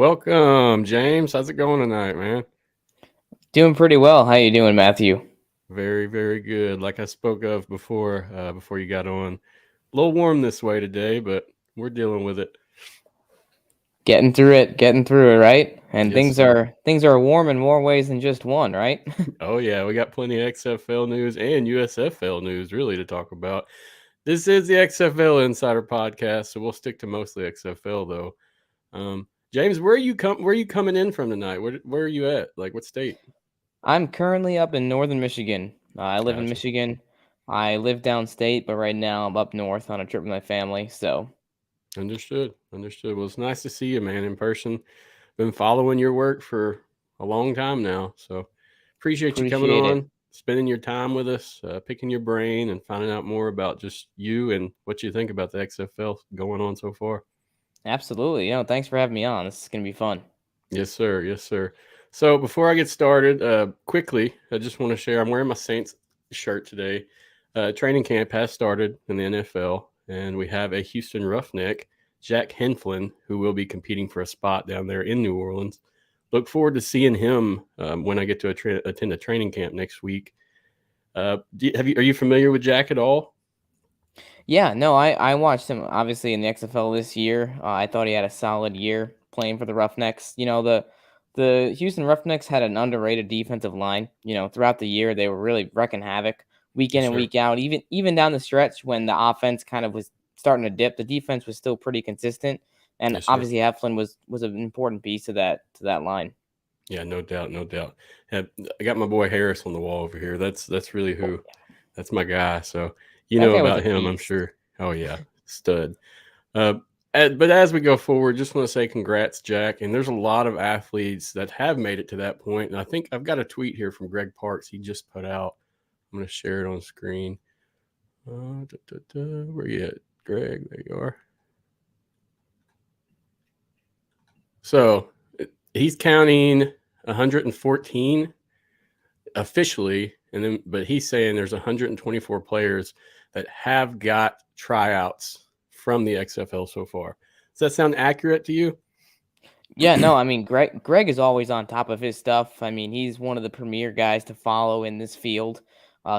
Welcome, James. How's it going tonight, man? Doing pretty well. How you doing, Matthew? Very, very good. Like I spoke of before you got on. A little warm this way today, but we're dealing with it. Getting through it, right? And Yes, things sir. are warm in more ways than just one, right? Oh yeah, we got plenty of XFL news and USFL news really to talk about. This is the XFL Insider Podcast, so we'll stick to mostly XFL though. James, where are you coming in from tonight? Where are you at? Like what state? I'm currently up in northern Michigan. I live in Gotcha. Michigan. I live downstate, but right now I'm up north on a trip with my family. So Understood. Understood. Well, it's nice to see you, man, in person. Been following your work for a long time now. So appreciate you coming appreciate it. on, spending your time with us, picking your brain, and finding out more about just you and what you think about the XFL going on so far. Absolutely. Thanks for having me on. This is gonna be fun. Yes, sir. Yes, sir. So before I get started, quickly, I just want to share I'm wearing my Saints shirt today. Training camp has started in the NFL, and we have a Houston Roughneck, Jack Henflin, who will be competing for a spot down there in New Orleans. Look forward to seeing him when I get to attend a training camp next week. Are you familiar with Jack at all? Yeah, no, I watched him obviously in the XFL this year. I thought he had a solid year playing for the Roughnecks. The Houston Roughnecks had an underrated defensive line. Throughout the year they were really wrecking havoc week in Yes, and sir. week out. Even down the stretch when the offense kind of was starting to dip, the defense was still pretty consistent. And Yes, sir. obviously Heflin was an important piece of that line. Yeah, no doubt, no doubt. I got my boy Harris on the wall over here. That's really who. That's my guy. So you That know guy was a about him, I'm beast. sure. Oh yeah, stud. Uh, but as we go forward, just want to say congrats, Jack. And there's a lot of athletes that have made it to that point. And I think I've got a tweet here from Greg Parks. He just put out. I'm going to share it on screen. Where you at, Greg? There you are. So he's counting 114 officially, and then but he's saying there's 124 players that have got tryouts from the XFL so far. Does that sound accurate to you? Yeah, no, I mean Greg is always on top of his stuff. I mean, he's one of the premier guys to follow in this field.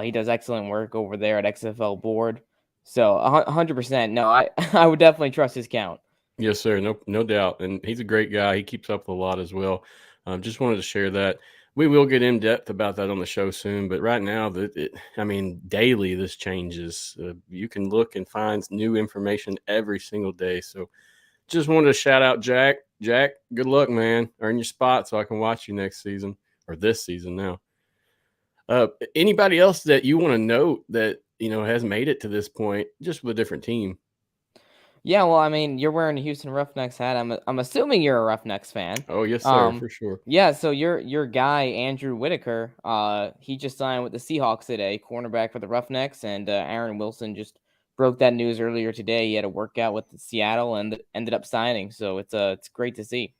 He does excellent work over there at XFL board. So 100%. No, I I would definitely trust his count. Yes, sir. No doubt. And he's a great guy. He keeps up with a lot as well. Just wanted to share that. We will get in depth about that on the show soon. But right now, I mean, daily this changes. You can look and find new information every single day. So just wanted to shout out Jack. Jack, good luck, man. Earn your spot so I can watch you next season or this season now. Anybody else that you want to note that has made it to this point, just with a different team? Yeah, well, I mean, you're wearing a Houston Roughnecks hat. I'm assuming you're a Roughnecks fan. Oh yes, sir, Um, for sure. yeah, so your guy Andrew Whitaker, he just signed with the Seahawks today, cornerback for the Roughnecks, and Aaron Wilson just broke that news earlier today. He had a workout with Seattle and ended up signing. So it's great to see.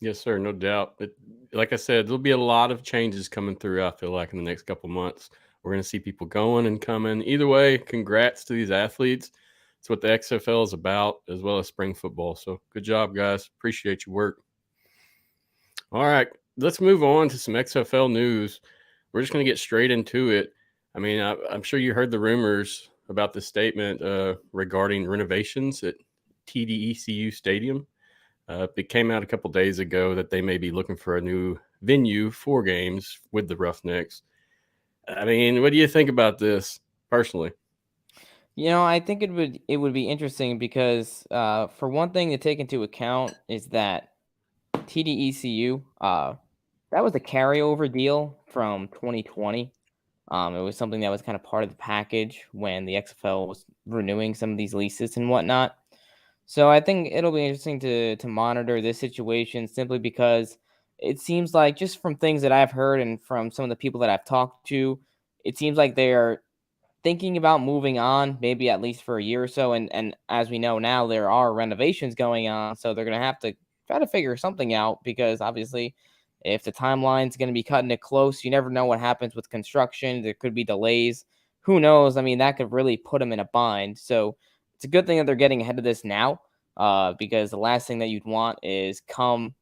Yes, sir, no doubt. But like I said, there'll be a lot of changes coming through. I feel like in the next couple months, we're going to see people going and coming. Either way, congrats to these athletes. It's what the XFL is about, as well as spring football. So good job, guys. Appreciate your work. All right, let's move on to some XFL news. We're just going to get straight into it. I mean, I'm sure you heard the rumors about the statement regarding renovations at TDECU Stadium. It came out a couple days ago that they may be looking for a new venue for games with the Roughnecks. I mean, what do you think about this personally? I think it would be interesting because for one thing to take into account is that TDECU that was a carryover deal from 2020. It was something that was kind of part of the package when the XFL was renewing some of these leases and whatnot. So I think it'll be interesting to monitor this situation simply because it seems like just from things that I've heard and from some of the people that I've talked to, it seems like they are thinking about moving on, maybe at least for a year or so. And as we know now, there are renovations going on, so they're gonna have to try to figure something out because obviously, if the timeline's gonna be cutting it close, you never know what happens with construction. There could be delays. Who knows? I mean, that could really put them in a bind. So it's a good thing that they're getting ahead of this now, because the last thing that you'd want is come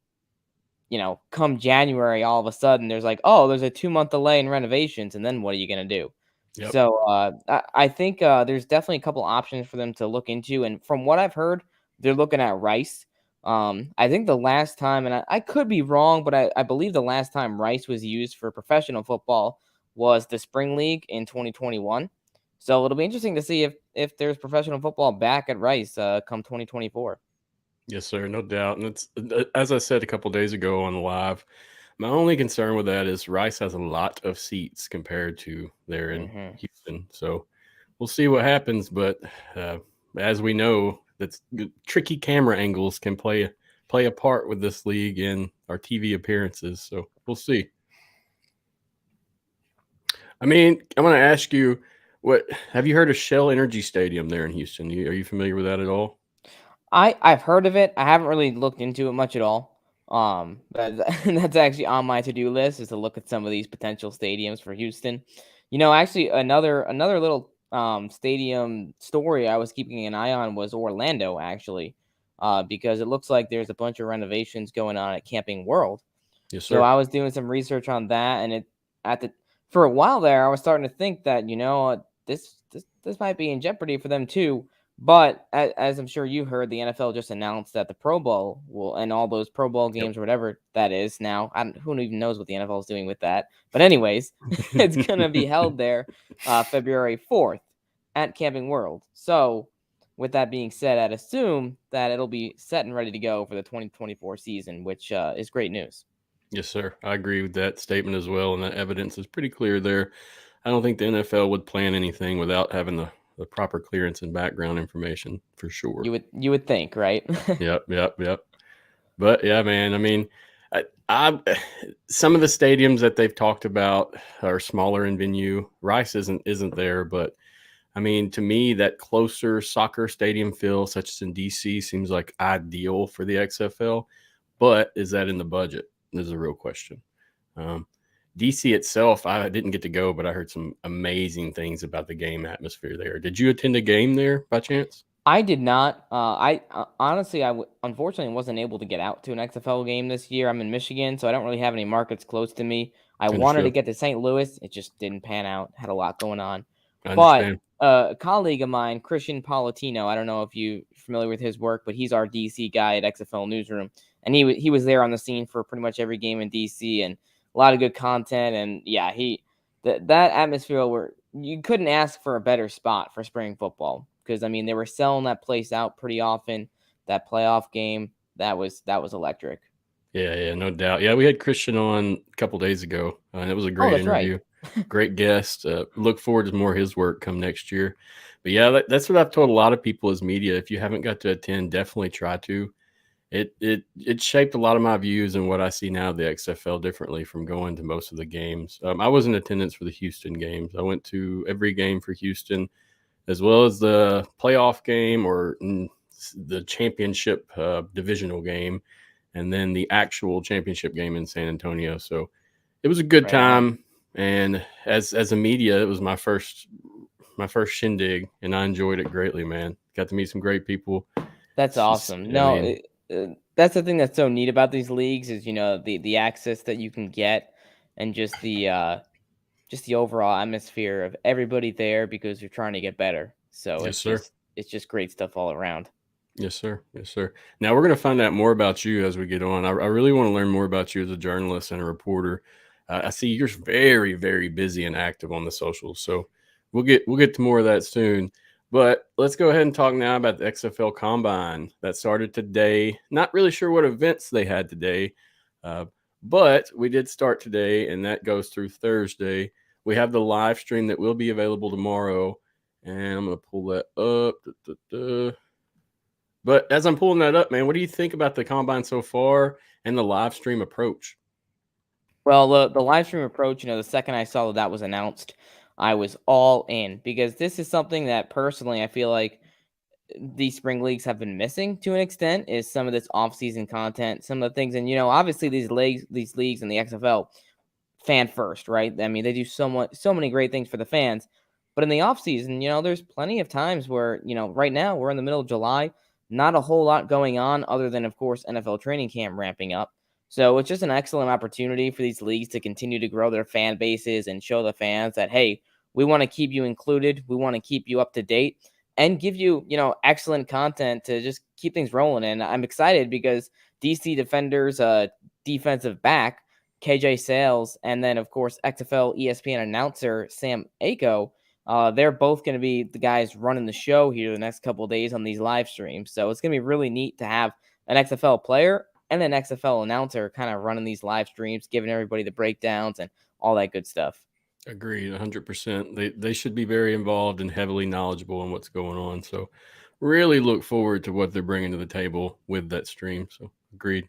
come January, all of a sudden there's like, oh, there's a 2-month delay in renovations, and then what are you gonna do? Yep. So I think there's definitely a couple options for them to look into, and from what I've heard, they're looking at Rice. I think the last time, and I could be wrong, but I believe the last time Rice was used for professional football was the Spring League in 2021. So it'll be interesting to see if there's professional football back at Rice come 2024. Yes, sir. No doubt. And it's as I said a couple days ago on the live. My only concern with that is Rice has a lot of seats compared to there in Hmm. Houston. So we'll see what happens. But uh, as we know, that's tricky camera angles can play a part with this league and our TV appearances. So we'll see. I mean, I'm going to ask you, what have you heard of Shell Energy Stadium there in Houston? Are you familiar with that at all? I've heard of it. I haven't really looked into it much at all. But that's actually on my to-do list is to look at some of these potential stadiums for Houston. Actually another little stadium story I was keeping an eye on was Orlando actually. Because it looks like there's a bunch of renovations going on at Camping World. Yes, So sir. I was doing some research on that, and at the for a while there, I was starting to think that this might be in jeopardy for them too. But as I'm sure you heard, the NFL just announced that the Pro Bowl will and all those Pro Bowl Yep. games or whatever that is now. Who even knows what the NFL is doing with that? But anyways, it's gonna be held there, February 4th at Camping World. So with that being said, I'd assume that it'll be set and ready to go for the 2024 season, which is great news. Yes, sir. I agree with that statement as well, and that evidence is pretty clear there. I don't think the NFL would plan anything without having the proper clearance and background information for sure. You would think, right? Yep, yep, yep. But yeah, man. I mean, I some of the stadiums that they've talked about are smaller in venue. Rice isn't there, but I mean, to me, that closer soccer stadium feel, such as in DC, seems like ideal for the XFL. But is that in the budget? Is a real question. Um, DC itself, I didn't get to go, but I heard some amazing things about the game atmosphere there. Did you attend a game there by chance? I did not. I honestly, unfortunately wasn't able to get out to an XFL game this year. I'm in Michigan, so I don't really have any markets close to me. I wanted to Understood. get to St. Louis. It just didn't pan out. Had a lot going on. I But understand. a colleague of mine, Christian Palatino, I don't know if you're familiar with his work, but he's our DC guy at XFL Newsroom, and he was there on the scene for pretty much every game in DC, and a lot of good content. And yeah, that atmosphere where you couldn't ask for a better spot for spring football because I mean they were selling that place out pretty often. That playoff game that was electric. Yeah, yeah, no doubt. Yeah, we had Christian on a couple days ago, and it was a Oh, great that's right. interview. Great guest. Look forward to more of his work come next year. But yeah, that's what I've told a lot of people as media. If you haven't got to attend, definitely try to. It shaped a lot of my views and what I see now of the XFL differently from going to most of the games. I was in attendance for the Houston games. I went to every game for Houston, as well as the playoff game or the championship divisional game, and then the actual championship game in San Antonio. So it was a good Right on. time. And as a media, it was my first shindig, and I enjoyed it greatly, man. Got to meet some great people. That's It's just, awesome. I No, mean, that's the thing that's so neat about these leagues is the access that you can get and just the overall atmosphere of everybody there because you're trying to get better. So yes, sir. it's just great stuff all around. Yes, sir. Yes, sir. Now we're going to find out more about you as we get on. I really want to learn more about you as a journalist and a reporter. I see you're very, very busy and active on the socials, so we'll get to more of that soon. But let's go ahead and talk now about the XFL Combine that started today. Not really sure what events they had today, uh, but we did start today, and that goes through Thursday. We have the live stream that will be available tomorrow, and I'm going to pull that up. But as I'm pulling that up, man, what do you think about the combine so far and the live stream approach? Well, the live stream approach, the second I saw that was announced, I was all in because this is something that personally I feel like these spring leagues have been missing to an extent is some of this off-season content, some of the things, and obviously these leagues and the XFL fan first, right? I mean, they do so many great things for the fans, but in the off season, there's plenty of times where right now we're in the middle of July, not a whole lot going on other than of course NFL training camp ramping up. So it's just an excellent opportunity for these leagues to continue to grow their fan bases and show the fans that, hey, we want to keep you included. We want to keep you up to date and give you, excellent content to just keep things rolling. And I'm excited because DC Defenders, defensive back, KJ Sales, and then, of course, XFL ESPN announcer Sam Ako, they're both going to be the guys running the show here the next couple of days on these live streams. So it's going to be really neat to have an XFL player and an XFL announcer kind of running these live streams, giving everybody the breakdowns and all that good stuff. Agreed, 100%. They should be very involved and heavily knowledgeable in what's going on. So really look forward to what they're bringing to the table with that stream. So agreed.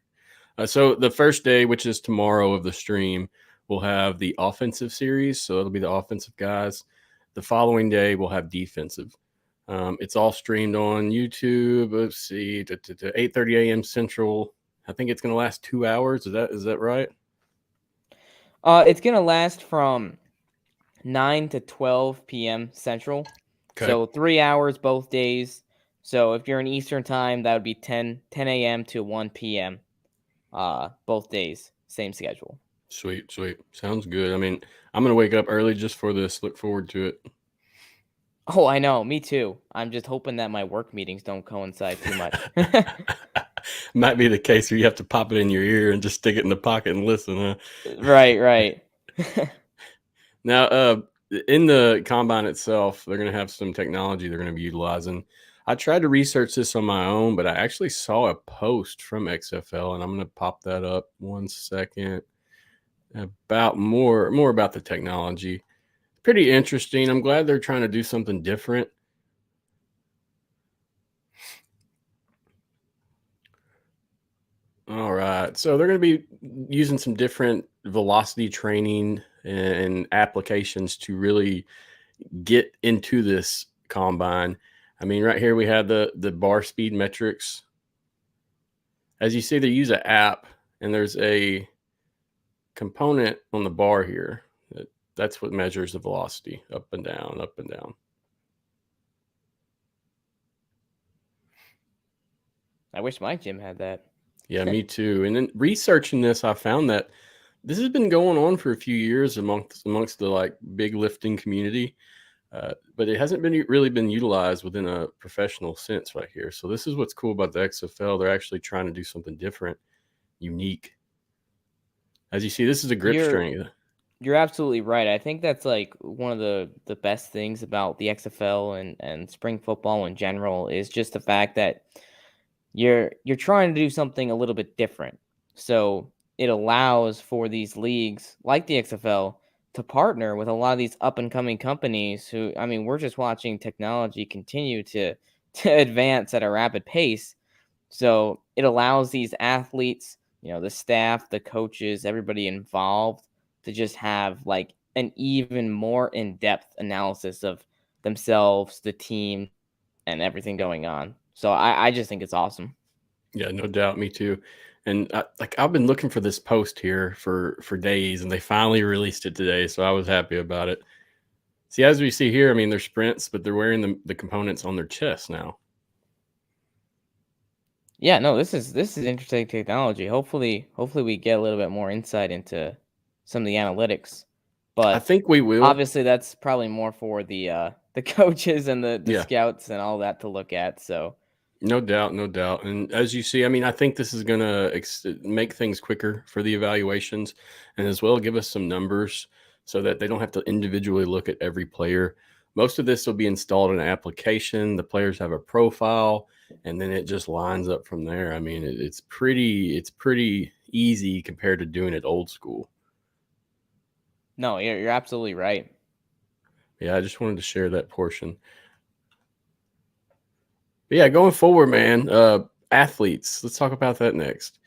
So the first day, which is tomorrow of the stream, we'll have the offensive series. So it'll be the offensive guys. The following day, we'll have defensive. It's all streamed on YouTube. Let's see, to 8:30 a.m. Central. I think it's going to last 2 hours. Is that right? It's going to last from 9 to 12 p.m. Central. Okay. So 3 hours both days. So if you're in Eastern time, that would be 10 a.m. to 1 p.m. Both days, same schedule. Sweet. Sounds good. I mean, I'm going to wake up early just for this. Look forward to it. Oh, I know. Me too. I'm just hoping that my work meetings don't coincide too much. Might be the case where you have to pop it in your ear and just stick it in the pocket and listen, huh? Right. Now, in the combine itself, they're going to have some technology they're going to be utilizing. I tried to research this on my own, but I actually saw a post from XFL, and I'm going to pop that up 1 second about more about the technology. Pretty interesting. I'm glad they're trying to do something different. All right. So they're going to be using some different velocity training and applications to really get into this combine. I mean, right here we have the bar speed metrics. As you see, they use an app, and there's a component on the bar here. That's what measures the velocity, up and down, up and down. I wish my gym had that. Yeah, me too. And then researching this, I found that this has been going on for a few years amongst the like big lifting community, but it hasn't been really been utilized within a professional sense right here. So this is what's cool about the XFL. They're actually trying to do something different, unique. As you see, this is a grip strength. You're absolutely right. I think that's like one of the best things about the XFL and spring football in general is just the fact that you're trying to do something a little bit different. So it allows for these leagues like the XFL to partner with a lot of these up and coming companies who, I mean, we're just watching technology continue to advance at a rapid pace. So it allows these athletes, the staff, the coaches, everybody involved to just have like an even more in-depth analysis of themselves, the team, and everything going on. So I just think it's awesome. Yeah, no doubt. Me too. And I've been looking for this post here for days, and they finally released it today. So I was happy about it. See, as we see here, I mean, they're sprints, but they're wearing the components on their chest now. Yeah, no, this is interesting technology. Hopefully we get a little bit more insight into some of the analytics. But I think we will. Obviously, that's probably more for the coaches and the scouts and all that to look at. So no doubt. And as you see, I mean, I think this is going to make things quicker for the evaluations, and as well give us some numbers so that they don't have to individually look at every player. Most of this will be installed in an application. The players have a profile, and then it just lines up from there. I mean, it's pretty easy compared to doing it old school. No, you're absolutely right. Yeah, I just wanted to share that portion. But yeah, going forward, man, athletes. Let's talk about that next.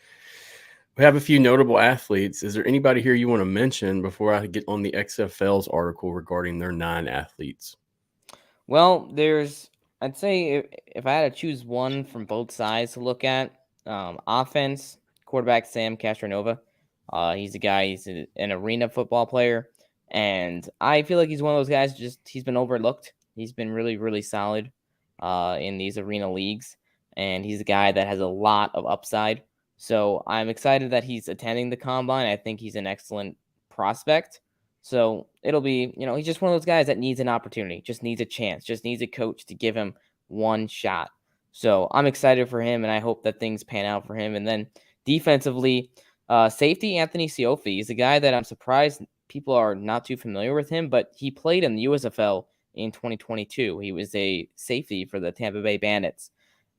We have a few notable athletes. Is there anybody here you want to mention before I get on the XFL's article regarding their 9 athletes? Well, I'd say if I had to choose one from both sides to look at, offense, quarterback Sam Castronova. He's a guy, he's an arena football player. And I feel like he's one of those guys, he's been overlooked. He's been really, really solid in these arena leagues. And he's a guy that has a lot of upside. So I'm excited that he's attending the combine. I think he's an excellent prospect. So it'll be, he's just one of those guys that needs an opportunity, just needs a chance, just needs a coach to give him one shot. So I'm excited for him, and I hope that things pan out for him. And then defensively, safety Anthony Siofi is a guy that I'm surprised people are not too familiar with him, but he played in the USFL in 2022. He was a safety for the Tampa Bay Bandits.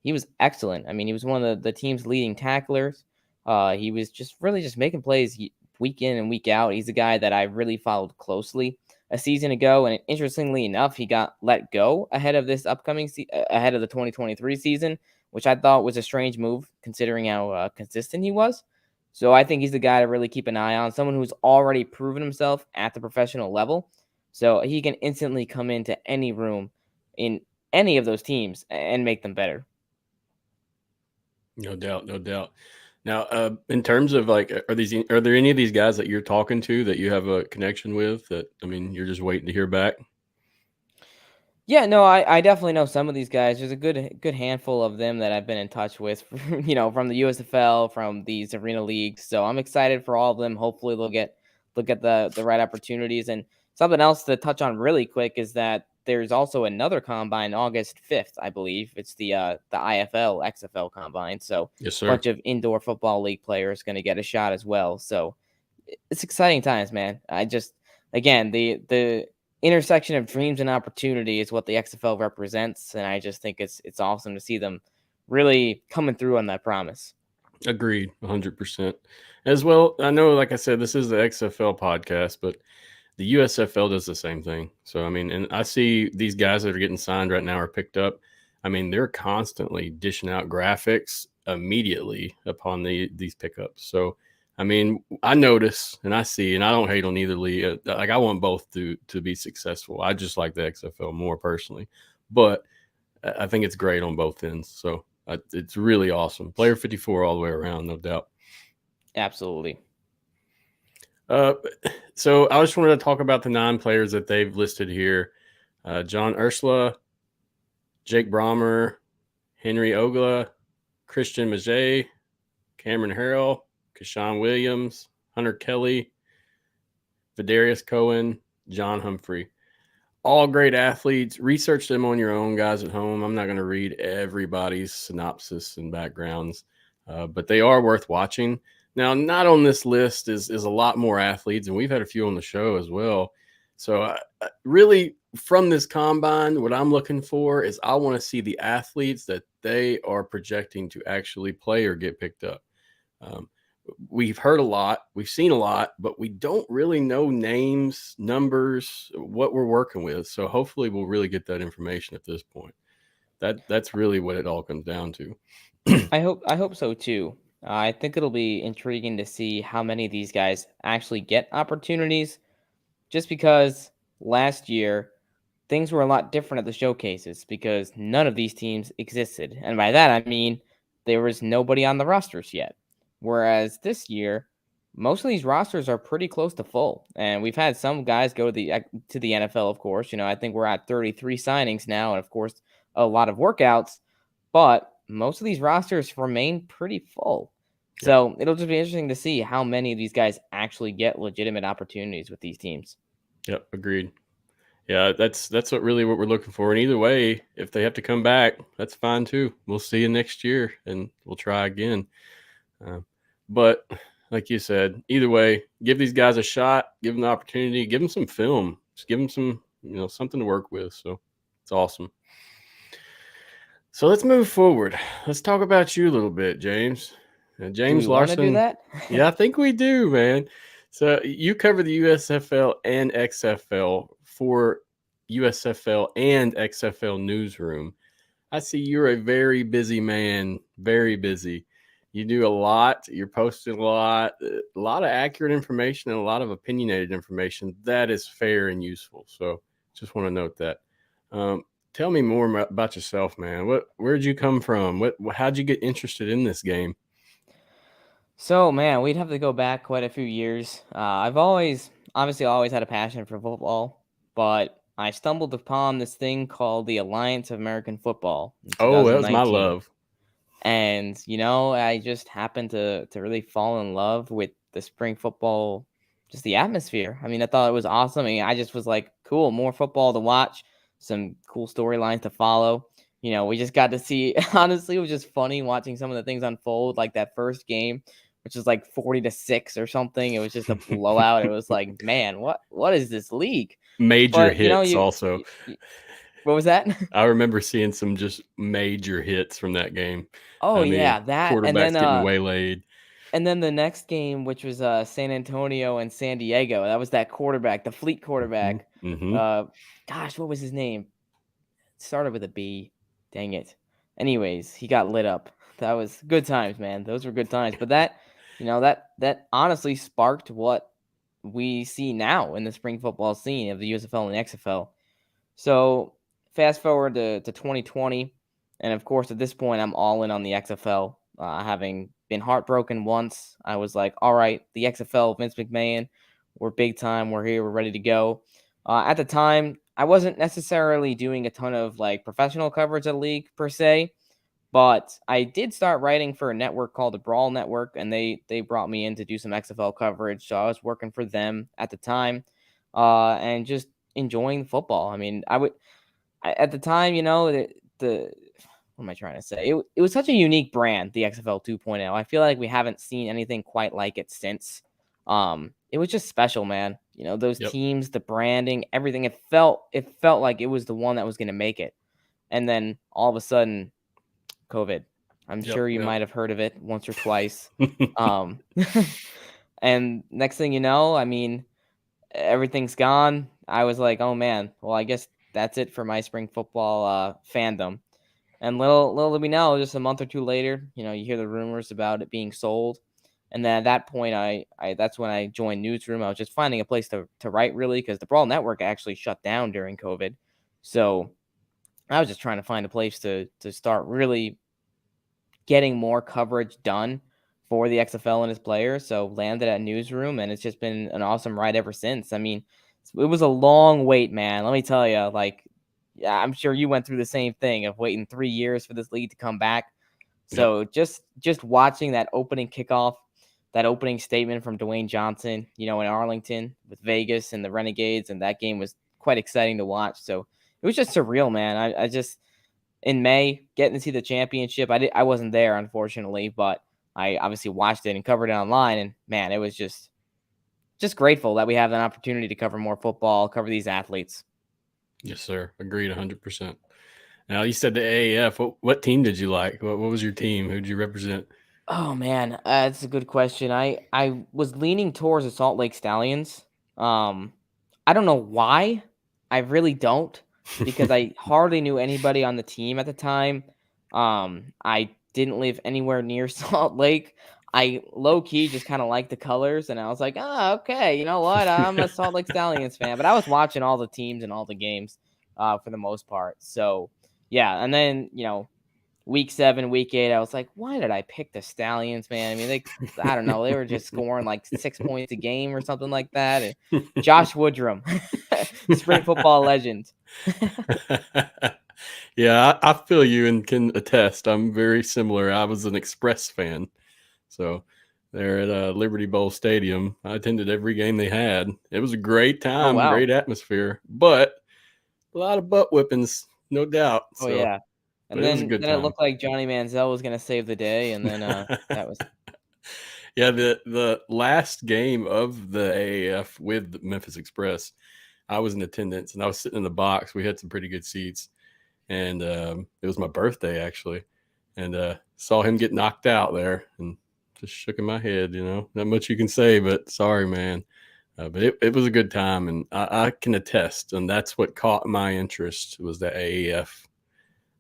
He was excellent. I mean, he was one of the team's leading tacklers. He was just really just making plays week in and week out. He's a guy that I really followed closely a season ago, and interestingly enough, he got let go ahead of this upcoming ahead of the 2023 season, which I thought was a strange move considering how consistent he was. So I think he's the guy to really keep an eye on, someone who's already proven himself at the professional level. So he can instantly come into any room in any of those teams and make them better. No doubt, no doubt. Now, in terms of like, are there any of these guys that you're talking to that you have a connection with that, I mean, you're just waiting to hear back? Yeah, no, I definitely know some of these guys. There's a good handful of them that I've been in touch with, from the USFL, from these arena leagues. So I'm excited for all of them. Hopefully they'll get the right opportunities. And something else to touch on really quick is that there's also another combine August 5th, I believe. It's the IFL XFL Combine. So Yes, a sir. bunch of indoor football league players going to get a shot as well. So it's exciting times, man. Again, the intersection of dreams and opportunity is what the XFL represents, and I just think it's awesome to see them really coming through on that promise. Agreed, 100%. As well, I know, like I said, this is the XFL podcast, but the USFL does the same thing. So, I mean, and I see these guys that are getting signed right now are picked up. I mean, they're constantly dishing out graphics immediately upon these pickups. So, I mean, I notice and I see, and I don't hate on either league. Like, I want both to be successful. I just like the XFL more personally, but I think it's great on both ends. So, it's really awesome. Player 54 all the way around, no doubt. Absolutely. Uh, so I just wanted to talk about the 9 players that they've listed here: John Ursula, Jake Brommer, Henry Ogla, Christian Maget, Cameron Harrell, Kashawn Williams, Hunter Kelly, Vidarius Cohen, John Humphrey. All great athletes. Research them on your own, guys at home. I'm not going to read everybody's synopsis and backgrounds, but they are worth watching. Now, not on this list is a lot more athletes, and we've had a few on the show as well. So, really, from this combine, what I'm looking for is I want to see the athletes that they are projecting to actually play or get picked up. We've heard a lot, we've seen a lot, but we don't really know names, numbers, what we're working with. So hopefully we'll really get that information at this point. That's really what it all comes down to. I hope so too. I think it'll be intriguing to see how many of these guys actually get opportunities, just because last year things were a lot different at the showcases because none of these teams existed. And by that, I mean there was nobody on the rosters yet. Whereas this year, most of these rosters are pretty close to full. And we've had some guys go to the NFL, of course. I think we're at 33 signings now, and of course, a lot of workouts, but most of these rosters remain pretty full. Yep. So it'll just be interesting to see how many of these guys actually get legitimate opportunities with these teams. Yep, agreed. Yeah, that's what we're looking for. And either way, if they have to come back, that's fine too. We'll see you next year, and we'll try again. But like you said, either way, give these guys a shot, give them the opportunity, give them some film, just give them some, something to work with. So it's awesome. So let's move forward. Let's talk about you a little bit, James. Do James we want to do Larsen. that? Yeah, I think we do, man. So you cover the USFL and XFL for USFL and XFL Newsroom. I see you're a very busy man, very busy. You do a lot. You're posting a lot of accurate information and a lot of opinionated information that is fair and useful. So just want to note that. Um, Tell me more about yourself, man. Where'd you come from? How'd you get interested in this game? So, man, we'd have to go back quite a few years. I've obviously always had a passion for football, but I stumbled upon this thing called the Alliance of American Football in Oh, that was my 2019. love. And, I just happened to really fall in love with the spring football, just the atmosphere. I mean, I thought it was awesome. I mean, I just was like, cool, more football to watch, some cool storylines to follow. We just got to see, honestly, it was just funny watching some of the things unfold, like that first game, which was like 40-6 or something. It was just a blowout. It was like, man, what is this league? Major But, hits also. What was that? I remember seeing some just major hits from that game. Oh, I mean, yeah, that, quarterbacks getting waylaid. and then the next game, which was San Antonio and San Diego, that was that quarterback, the fleet quarterback. Mm-hmm. Uh, Gosh, what was his name? Started with a B. Dang it. Anyways, he got lit up. That was good times, man. Those were good times. But that honestly sparked what we see now in the spring football scene of the USFL and the XFL. So fast forward to 2020, and of course at this point I'm all in on the XFL. Having been heartbroken once, I was like, all right, the XFL, Vince McMahon, we're big time, we're here, we're ready to go. At the time, I wasn't necessarily doing a ton of like professional coverage of the league per se, but I did start writing for a network called the Brawl Network, and they brought me in to do some XFL coverage. So I was working for them at the time, and just enjoying football. I mean, at the time, the what am I trying to say? It was such a unique brand, the XFL 2.0. I feel like we haven't seen anything quite like it since. It was just special, man. Those Yep. teams, the branding, everything. It felt like it was the one that was going to make it. And then all of a sudden, COVID. I'm sure you might have heard of it once or twice. Um, and next thing you know, I mean, everything's gone. I was like, oh man, well, I guess that's it for my spring football fandom. And little did we know, just a month or two later, you hear the rumors about it being sold. And then at that point, I that's when I joined Newsroom. I was just finding a place to write, really, because the Brawl Network actually shut down during COVID. So I was just trying to find a place to start really getting more coverage done for the XFL and his players. So landed at Newsroom, and it's just been an awesome ride ever since. I mean, it was a long wait, man. Let me tell you, like, yeah, I'm sure you went through the same thing of waiting 3 years for this league to come back. So just watching that opening kickoff, that opening statement from Dwayne Johnson, in Arlington with Vegas and the Renegades, and that game was quite exciting to watch. So it was just surreal, man. I just in May getting to see the championship. I wasn't there, unfortunately, but I obviously watched it and covered it online. And man, it was just grateful that we have an opportunity to cover more football, cover these athletes. Yes, sir. Agreed 100%. Now, you said the AAF. What team did you like? What was your team? Who did you represent? Oh man, that's a good question. I was leaning towards the Salt Lake Stallions. I don't know why. I really don't, because I hardly knew anybody on the team at the time. I didn't live anywhere near Salt Lake. I low key just kind of liked the colors, and I was like, oh, okay, you know what? I'm a Salt Lake Stallions fan, but I was watching all the teams and all the games, for the most part. So yeah, and then week 7, week 8, I was like, why did I pick the Stallions, man? I mean, I don't know, they were just scoring like 6 points a game or something like that. And Josh Woodrum, spring football legend. Yeah, I feel you and can attest. I'm very similar. I was an Express fan. So there at Liberty Bowl Stadium, I attended every game they had. It was a great Oh time, wow. great atmosphere, but a lot of butt whippings, no doubt. Oh So, yeah. but And it was a then good it time. looked like Johnny Manziel was gonna save the day, and then that was Yeah, the last game of the AAF with the Memphis Express, I was in attendance and I was sitting in the box. We had some pretty good seats, and it was my birthday actually, and saw him get knocked out there, and just shook in my head. Not much you can say, but sorry, man. But it was a good time, and I can attest, and that's what caught my interest was the AAF.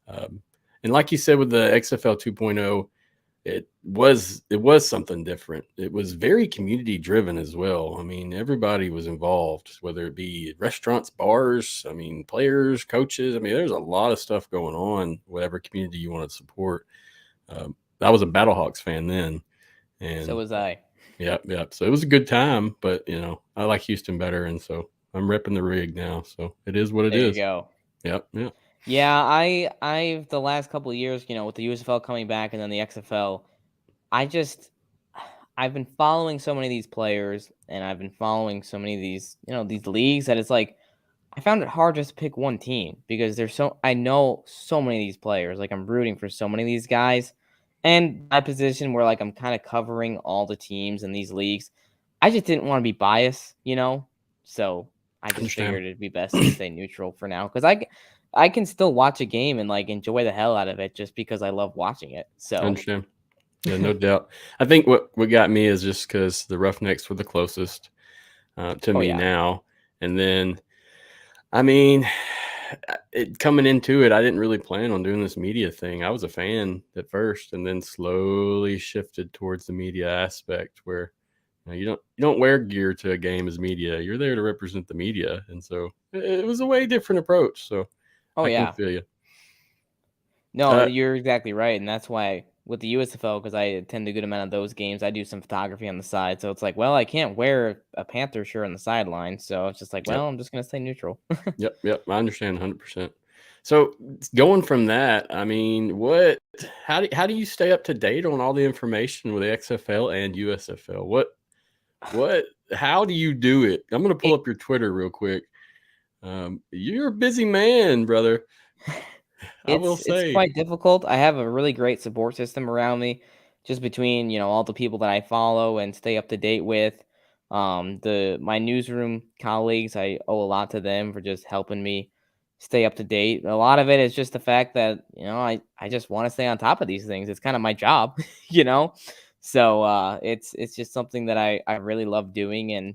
And like you said with the XFL 2.0, it was something different. It was very community driven as well. I mean, everybody was involved, whether it be restaurants, bars, I mean, players, coaches. I mean, there's a lot of stuff going on, whatever community you want to support. I was a Battlehawks fan then, so and was I. yep. So it was a good time, but I like Houston better, and so I'm repping the rig now. So it is what it There you is. go. Yep. Yeah, I've the last couple of years, with the USFL coming back and then the XFL, I just I've been following so many of these players and I've been following so many of these, these leagues that it's like I found it hard just to pick one team because I know so many of these players. Like I'm rooting for so many of these guys. And my position where like I'm kind of covering all the teams in these leagues, I just didn't want to be biased. So I just Understand. figured it'd be best to stay neutral for now because I can still watch a game and like enjoy the hell out of it just because I love watching it. So Understand. Yeah, no doubt. I think what got me is just because the Roughnecks were the closest to oh me yeah. now, and then I mean, coming into it, I didn't really plan on doing this media thing. I was a fan at first, and then slowly shifted towards the media aspect, where you don't wear gear to a game as media. You're there to represent the media, and so it was a way different approach. So Oh I can yeah. feel you. No, Uh, you're exactly right, and that's why with the USFL, because I attend a good amount of those games, I do some photography on the side. So it's like, well, I can't wear a Panther shirt on the sideline, so it's just like, yep, well, I'm just gonna stay neutral. yep. I understand 100%. So going from that, I mean, how do you stay up to date on all the information with the XFL and USFL? What? How do you do it? I'm gonna pull It, up your Twitter real quick. You're a busy man, brother. I will it's say. quite difficult. I have a really great support system around me, just between all the people that I follow and stay up to date with. My newsroom colleagues, I owe a lot to them for just helping me stay up to date. A lot of it is just the fact that I just want to stay on top of these things. It's kind of my job, you know. So it's just something that I really love doing. And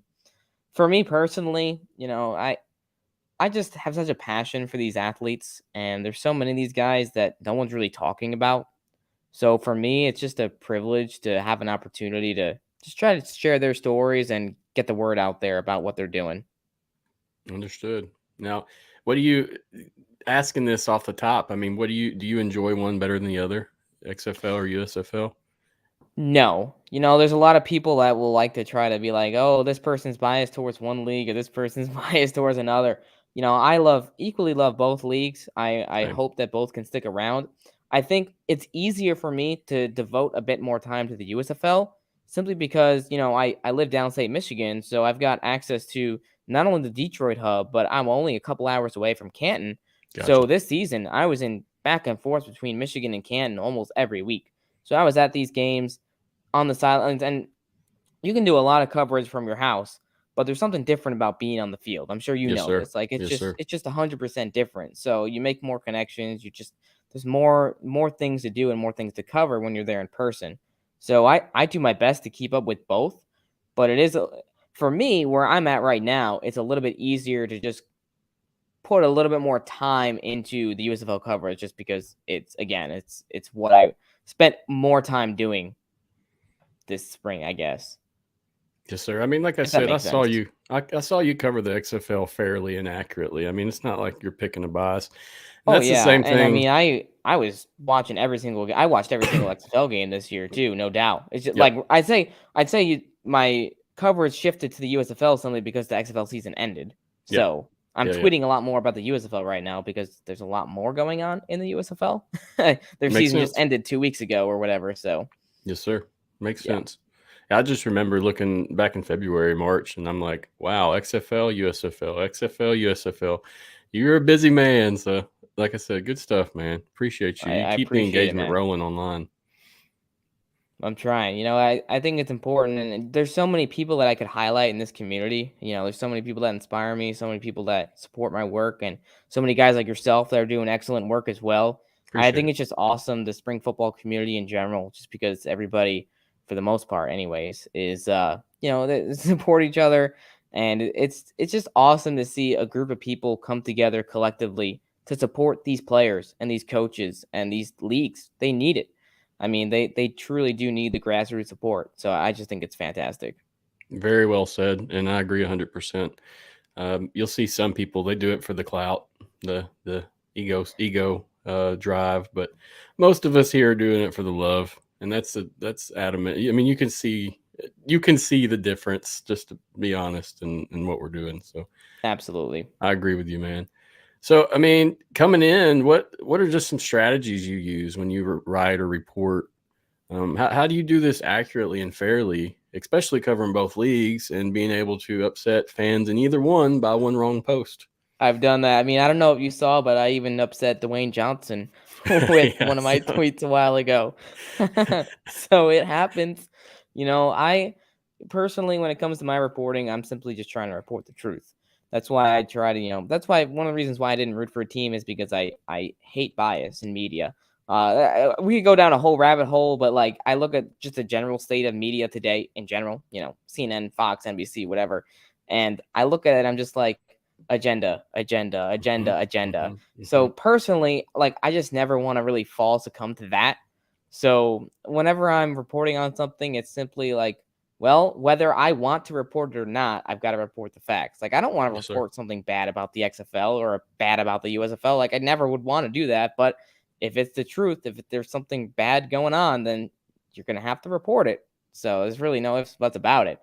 for me personally, I just have such a passion for these athletes, and there's so many of these guys that no one's really talking about. So for me, it's just a privilege to have an opportunity to just try to share their stories and get the word out there about what they're doing. Understood. Now, what do you asking this off the top? I mean, what do you enjoy one better than the other, XFL or USFL? No. There's a lot of people that will like to try to be like, "Oh, this person's biased towards one league or this person's biased towards another." I equally love both leagues. I Same. hope that both can stick around. I think it's easier for me to devote a bit more time to the USFL simply because, I live downstate Michigan, so I've got access to not only the Detroit hub, but I'm only a couple hours away from Canton. Gotcha. So this season, I was in back and forth between Michigan and Canton almost every week. So I was at these games on the sidelines, and you can do a lot of coverage from your house, but there's something different about being on the field. I'm sure you Yes, know sir. this. Like Yes, sir. it's just 100% different. So you make more connections. There's more things to do and more things to cover when you're there in person. So I do my best to keep up with both, but for me where I'm at right now, it's a little bit easier to just put a little bit more time into the USFL coverage just because it's what I spent more time doing this spring, I guess. Yes, sir. I mean, like I If that said, I makes saw sense. you. I saw you cover the XFL fairly and accurately. I mean, it's not like you're picking a bias, and Oh that's the yeah, same and I thing. mean, I was watching every single I watched every single XFL game this year too, no doubt. It's just Yep. like my coverage shifted to the USFL simply because the XFL season ended. Yep. So I'm Yeah. Yeah. tweeting a lot more about the USFL right now because there's a lot more going on in the USFL. Their Makes season just sense. ended 2 weeks ago or whatever. So Yes, sir. Makes yeah, sense. I just remember looking back in February, March, and I'm like, wow, XFL, USFL, XFL, USFL. You're a busy man. So, like I said, good stuff, man. Appreciate you. You I keep the appreciate it, engagement man. rolling online. I'm trying. I think it's important, and there's so many people that I could highlight in this community. There's so many people that inspire me, so many people that support my work, and so many guys like yourself that are doing excellent work as well. I Appreciate think it. it's just awesome, the spring football community in general, just because everybody, for the most part, anyways, is they support each other, and it's just awesome to see a group of people come together collectively to support these players and these coaches and these leagues. They need it. I mean, they truly do need the grassroots support. So I just think it's fantastic. Very well said. And I agree 100%. You'll see some people, they do it for the clout, the ego drive, but most of us here are doing it for the love. And that's adamant. I mean, you can see the difference, just to be honest, in what we're doing. So Absolutely. I agree with you, man. So, I mean, coming in, what are just some strategies you use when you write or report? How do you do this accurately and fairly, especially covering both leagues and being able to upset fans in either one by one wrong post? I've done that. I mean, I don't know if you saw, but I even upset Dwayne Johnson with one of Yes. my tweets a while ago. So it happens. I personally, when it comes to my reporting, I'm simply just trying to report the truth. That's why I try to, that's why one of the reasons why I didn't root for a team is because I hate bias in media. We could go down a whole rabbit hole, but like I look at just the general state of media today in general, CNN, Fox, NBC, whatever, and I look at it, I'm just like, agenda, agenda, Mhm, agenda, agenda. mhm, So mhm. personally, like I just never want to really fall succumb to that. So whenever I'm reporting on something, it's simply like, well, whether I want to report it or not, I've got to report the facts. Like I don't want to Yes, sir. report something bad about the XFL or bad about the USFL. Like I never would want to do that. But if it's the truth, if there's something bad going on, then you're gonna have to report it. So there's really no ifs buts about it.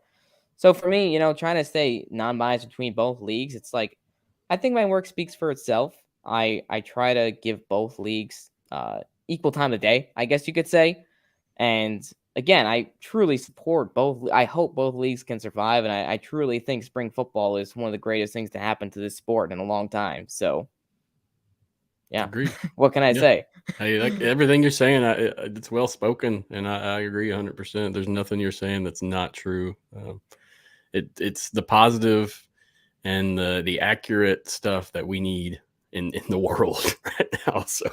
So for me, trying to stay non-biased between both leagues, it's like I think my work speaks for itself. I try to give both leagues equal time of day, I guess you could say. And again, I truly support both. I hope both leagues can survive, and I truly think spring football is one of the greatest things to happen to this sport in a long time. So yeah, Agreed. what can I Yeah. say? Hey, like everything you're saying, it's well spoken, and I agree 100%. There's nothing you're saying that's not true. It's the positive and the accurate stuff that we need in the world right now. So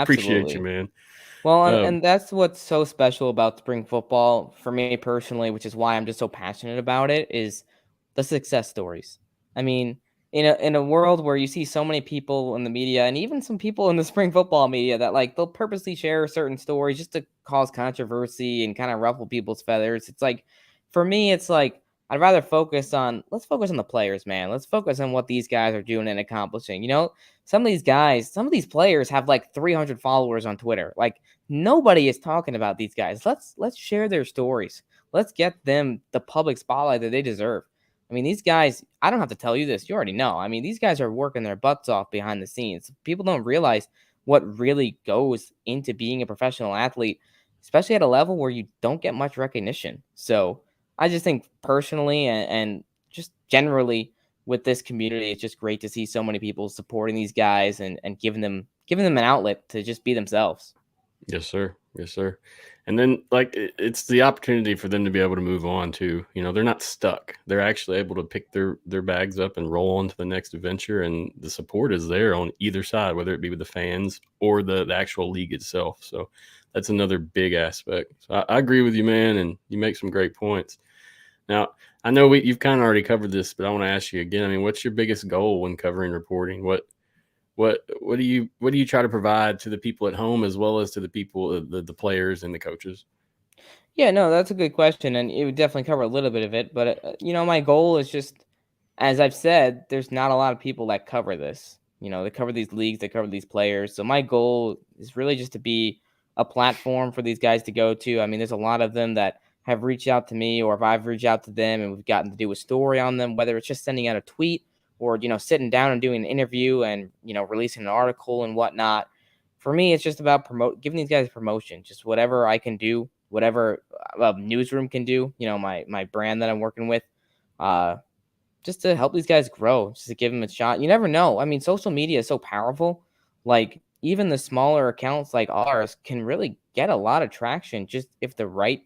appreciate you, Absolutely. man. Well, and, Um, and that's what's so special about spring football for me personally, which is why I'm just so passionate about it, is the success stories. I mean, in a world where you see so many people in the media and even some people in the spring football media that like they'll purposely share certain stories just to cause controversy and kind of ruffle people's feathers. It's like for me, it's like I'd rather let's focus on the players, man. Let's focus on what these guys are doing and accomplishing. Some of these guys, some of these players have like 300 followers on Twitter. Like nobody is talking about these guys. Let's share their stories. Let's get them the public spotlight that they deserve. I mean, these guys, I don't have to tell you this. You already know. I mean, these guys are working their butts off behind the scenes. People don't realize what really goes into being a professional athlete, especially at a level where you don't get much recognition. So I just think personally and just generally with this community, it's just great to see so many people supporting these guys and giving them an outlet to just be themselves. yes, sir. Yes, sir. And then like it's the opportunity for them to be able to move on too. They're not stuck. They're actually able to pick their bags up and roll on to the next adventure. And the support is there on either side, whether it be with the fans or the actual league itself. So that's another big aspect. So I agree with you, man, and you make some great points. Now, I know you've kind of already covered this, but I want to ask you again. I mean, what's your biggest goal when covering reporting? What do you try to provide to the people at home as well as to the people, the players and the coaches? Yeah, no, that's a good question, and it would definitely cover a little bit of it. But my goal is just, as I've said, there's not a lot of people that cover this. They cover these leagues, they cover these players. So my goal is really just to be a platform for these guys to go to. I mean, there's a lot of them that have reached out to me, or if I've reached out to them and we've gotten to do a story on them, whether it's just sending out a tweet or sitting down and doing an interview and releasing an article and whatnot. For me, it's just about giving these guys promotion, just whatever I can do, whatever Newsroom can do. My brand that I'm working with, uh, just to help these guys grow, just to give them a shot. You never know. I mean, social media is so powerful. Like even the smaller accounts like ours can really get a lot of traction just if the right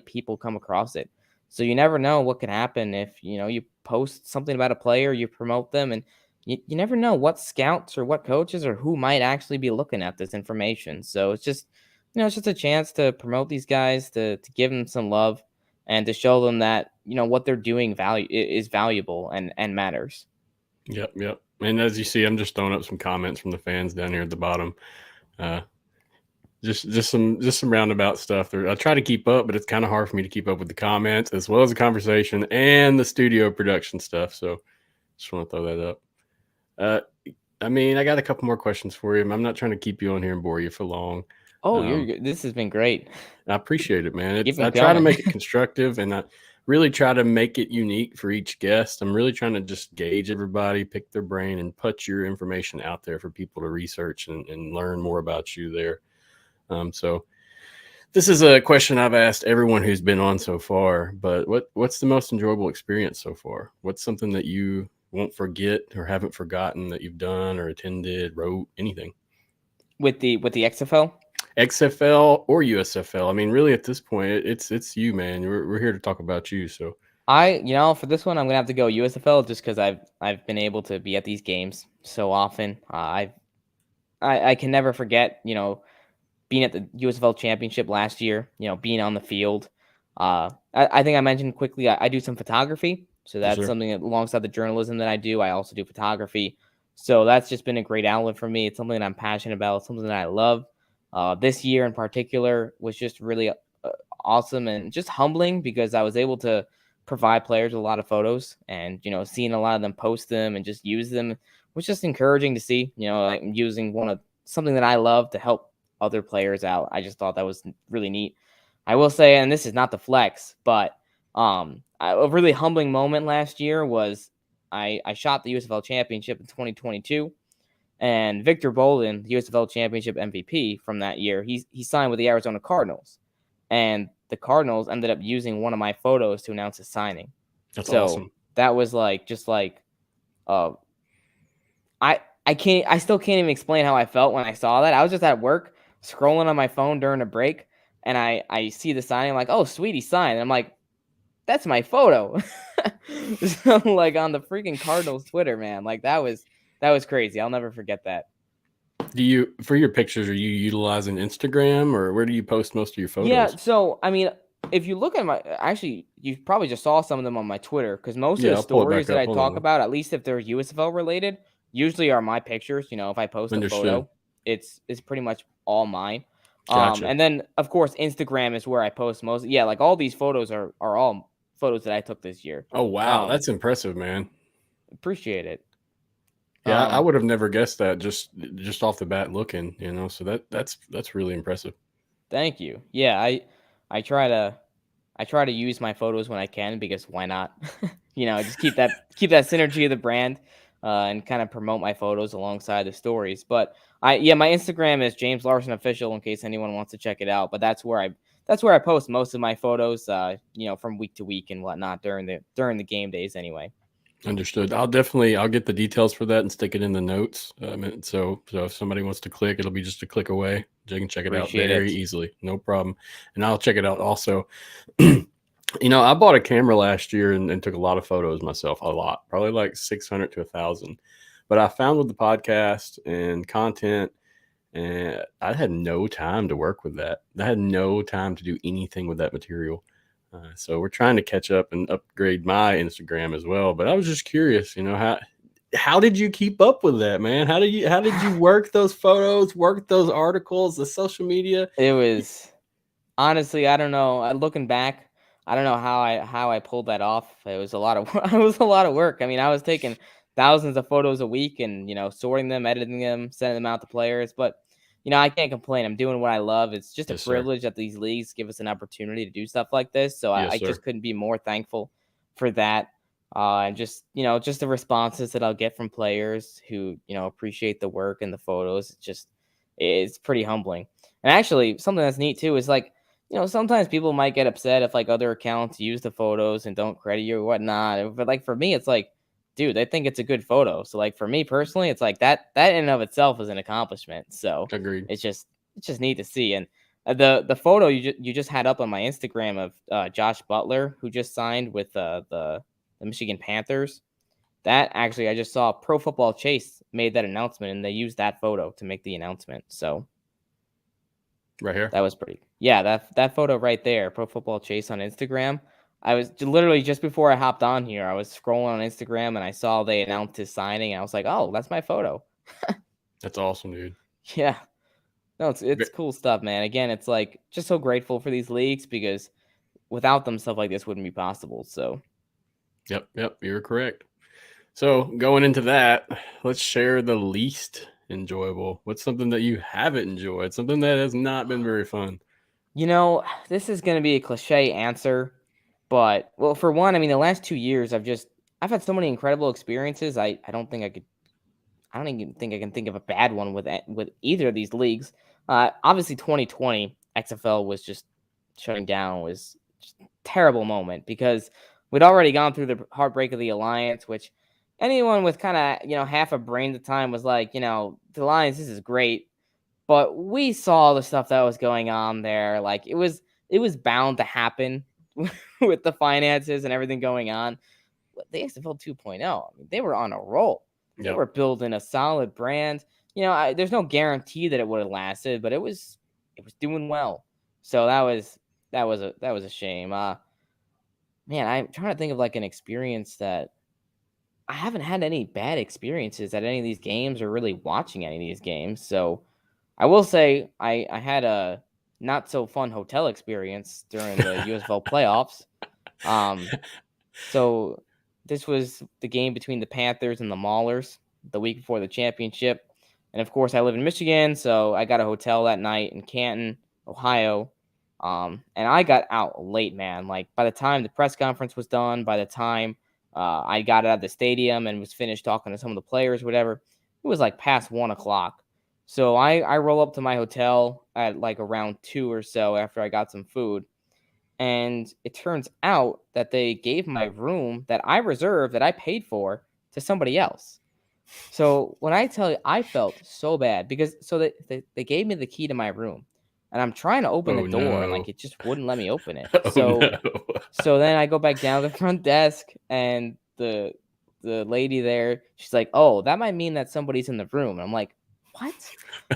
people come across it. So you never know what could happen if you post something about a player, you promote them, and you never know what scouts or what coaches or who might actually be looking at this information. So it's just a chance to promote these guys, to give them some love and to show them that what they're doing is valuable and matters. Yep, yep. And as you see, I'm just throwing up some comments from the fans down here at the bottom. Uh, just some roundabout stuff. I try to keep up, but it's kind of hard for me to keep up with the comments as well as the conversation and the studio production stuff. So just want to throw that up. I mean, I got a couple more questions for you. I'm not trying to keep you on here and bore you for long. Oh, you're Um, good. This has been great. I appreciate it, man. Keep It's them I try to coming. make it constructive, and really try to make it unique for each guest. I'm really trying to just gauge everybody, pick their brain, and put your information out there for people to research and learn more about you there. So this is a question I've asked everyone who's been on so far, but what's the most enjoyable experience so far? What's something that you won't forget or haven't forgotten that you've done or attended, wrote, anything? With the XFL? XFL or USFL. I mean, really at this point, it's you, man. We're here to talk about you. So For this one, I'm gonna have to go USFL just because I've been able to be at these games so often. I can never forget, being at the USFL Championship last year. Being on the field. I think I mentioned quickly I do some photography, so that's something that, alongside the journalism that I do. I also do photography, so that's just been a great outlet for me. It's something that I'm passionate about, something that I love. This year in particular was just really awesome and just humbling because I was able to provide players with a lot of photos, and seeing a lot of them post them and just use them was just encouraging to see. Like using something that I love to help other players out. I just thought that was really neat. I will say, and this is not the flex, but a really humbling moment last year was I shot the USFL Championship in 2022, and Victor Bolden, the USFL Championship MVP from that year, he signed with the Arizona Cardinals, and the Cardinals ended up using one of my photos to announce his signing. that's So awesome. that was uh, I still can't even explain how I felt when I saw that. I was just at work scrolling on my phone during a break, and I see the signing. I'm like, oh, sweet, he signed. And I'm like, that's my photo. So, like, on the freaking Cardinals Twitter, man. Like, that was crazy. I'll never forget that. For your pictures, are you utilizing Instagram, or where do you post most of your photos? Yeah, so I mean, if you look at you probably just saw some of them on my Twitter, because most of the I'll pull it back stories that up. I Hold talk on. about, at least if they're USFL related, usually are my pictures. If I post a Understood. photo, it's pretty much all mine. Gotcha. And then of course Instagram is where I post most. Yeah, like all these photos are all photos that I took this year. Oh wow, that's impressive, man. Appreciate it. Yeah, I would have never guessed that just off the bat looking, so that's really impressive. Thank you. Yeah, I try to use my photos when I can, because why not? Just keep that synergy of the brand, and kind of promote my photos alongside the stories. But my Instagram is James Larsen Official, in case anyone wants to check it out. But that's where I post most of my photos, from week to week and whatnot during the game days anyway. Understood. I'll get the details for that and stick it in the notes. So if somebody wants to click, it'll be just a click away. They can check it out very easily. No problem. And I'll check it out also. I bought a camera last year and took a lot of photos myself, a lot, probably like 600 to 1,000. But I found with the podcast and content, and I had no time to work with that. I had no time to do anything with that material. So we're trying to catch up and upgrade my Instagram as well. But I was just curious, how did you keep up with that, man? How did you work those photos, work those articles, the social media? It was, honestly, I don't know. Looking back, I don't know how I pulled that off. It was a lot of it was a lot of work. I mean, I was taking thousands of photos a week and sorting them, editing them, sending them out to players. But I can't complain. I'm doing what I love. It's just a privilege that these leagues give us an opportunity to do stuff like this. So I just couldn't be more thankful for that. And just just the responses that I'll get from players who appreciate the work and the photos. It's pretty humbling. And actually, something that's neat too is like, sometimes people might get upset if like other accounts use the photos and don't credit you or whatnot. But like for me, it's like, dude, they think it's a good photo. So like for me personally, it's like that in and of itself is an accomplishment. So Agreed. it's just neat to see. And the photo you just had up on my Instagram of Josh Butler, who just signed with the Michigan Panthers. That actually, I just saw Pro Football Chase made that announcement, and they used that photo to make the announcement. So right here, that was pretty. Yeah, that photo right there, Pro Football Chase on Instagram. I was literally, just before I hopped on here, I was scrolling on Instagram and I saw they announced his signing. And I was like, oh, that's my photo. That's awesome, dude. Yeah. No, it's cool stuff, man. Again, it's like just so grateful for these leagues, because without them, stuff like this wouldn't be possible. So Yep, you're correct. So going into that, let's share the least enjoyable. What's something that you haven't enjoyed? Something that has not been very fun? this is going to be a cliche answer, But well, for one, I mean, the last 2 years, I've had so many incredible experiences. I don't even think I can think of a bad one with either of these leagues. Obviously, 2020 XFL was just shutting down was just a terrible moment because we'd already gone through the heartbreak of the alliance, which anyone with kind of half a brain at the time was like, the alliance, this is great, but we saw the stuff that was going on there. Like it was bound to happen with the finances and everything going on. The XFL 2.0, I mean, they were on a roll. They Yep. were building a solid brand. There's no guarantee that it would have lasted, but it was doing well. So that was a shame. Man, I'm trying to think of like an experience that I haven't had any bad experiences at any of these games or really watching any of these games. So I will say I had a not so fun hotel experience during the USFL playoffs. Um, so this was the game between the Panthers and the Maulers the week before the championship. And of course, I live in Michigan, so I got a hotel that night in Canton, Ohio. And I got out late, man. Like by the time the press conference was done, by the time I got out of the stadium and was finished talking to some of the players, whatever, it was like past 1 o'clock. So I roll up to my hotel at like around 2 or so after I got some food. And it turns out that they gave my room that I reserved, that I paid for, to somebody else. So when I tell you, I felt so bad because they gave me the key to my room, and I'm trying to open the Oh door, and no. like it just wouldn't let me open it. Oh So no. so then I go back down to the front desk, and the lady there, she's like, "Oh, that might mean that somebody's in the room." And I'm like, "What?"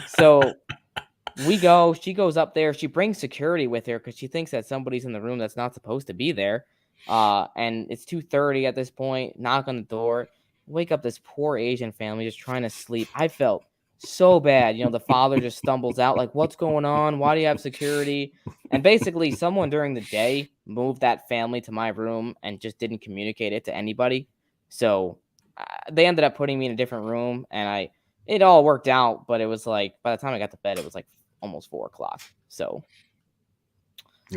So she goes up there, she brings security with her because she thinks that somebody's in the room that's not supposed to be there. And it's 2:30 at this point. Knock on the door, wake up this poor Asian family just trying to sleep. I felt so bad. The father just stumbles out like, "What's going on? Why do you have security?" And basically, someone during the day moved that family to my room and just didn't communicate it to anybody. So they ended up putting me in a different room, and it all worked out. But it was like by the time I got to bed, it was like almost 4 o'clock. So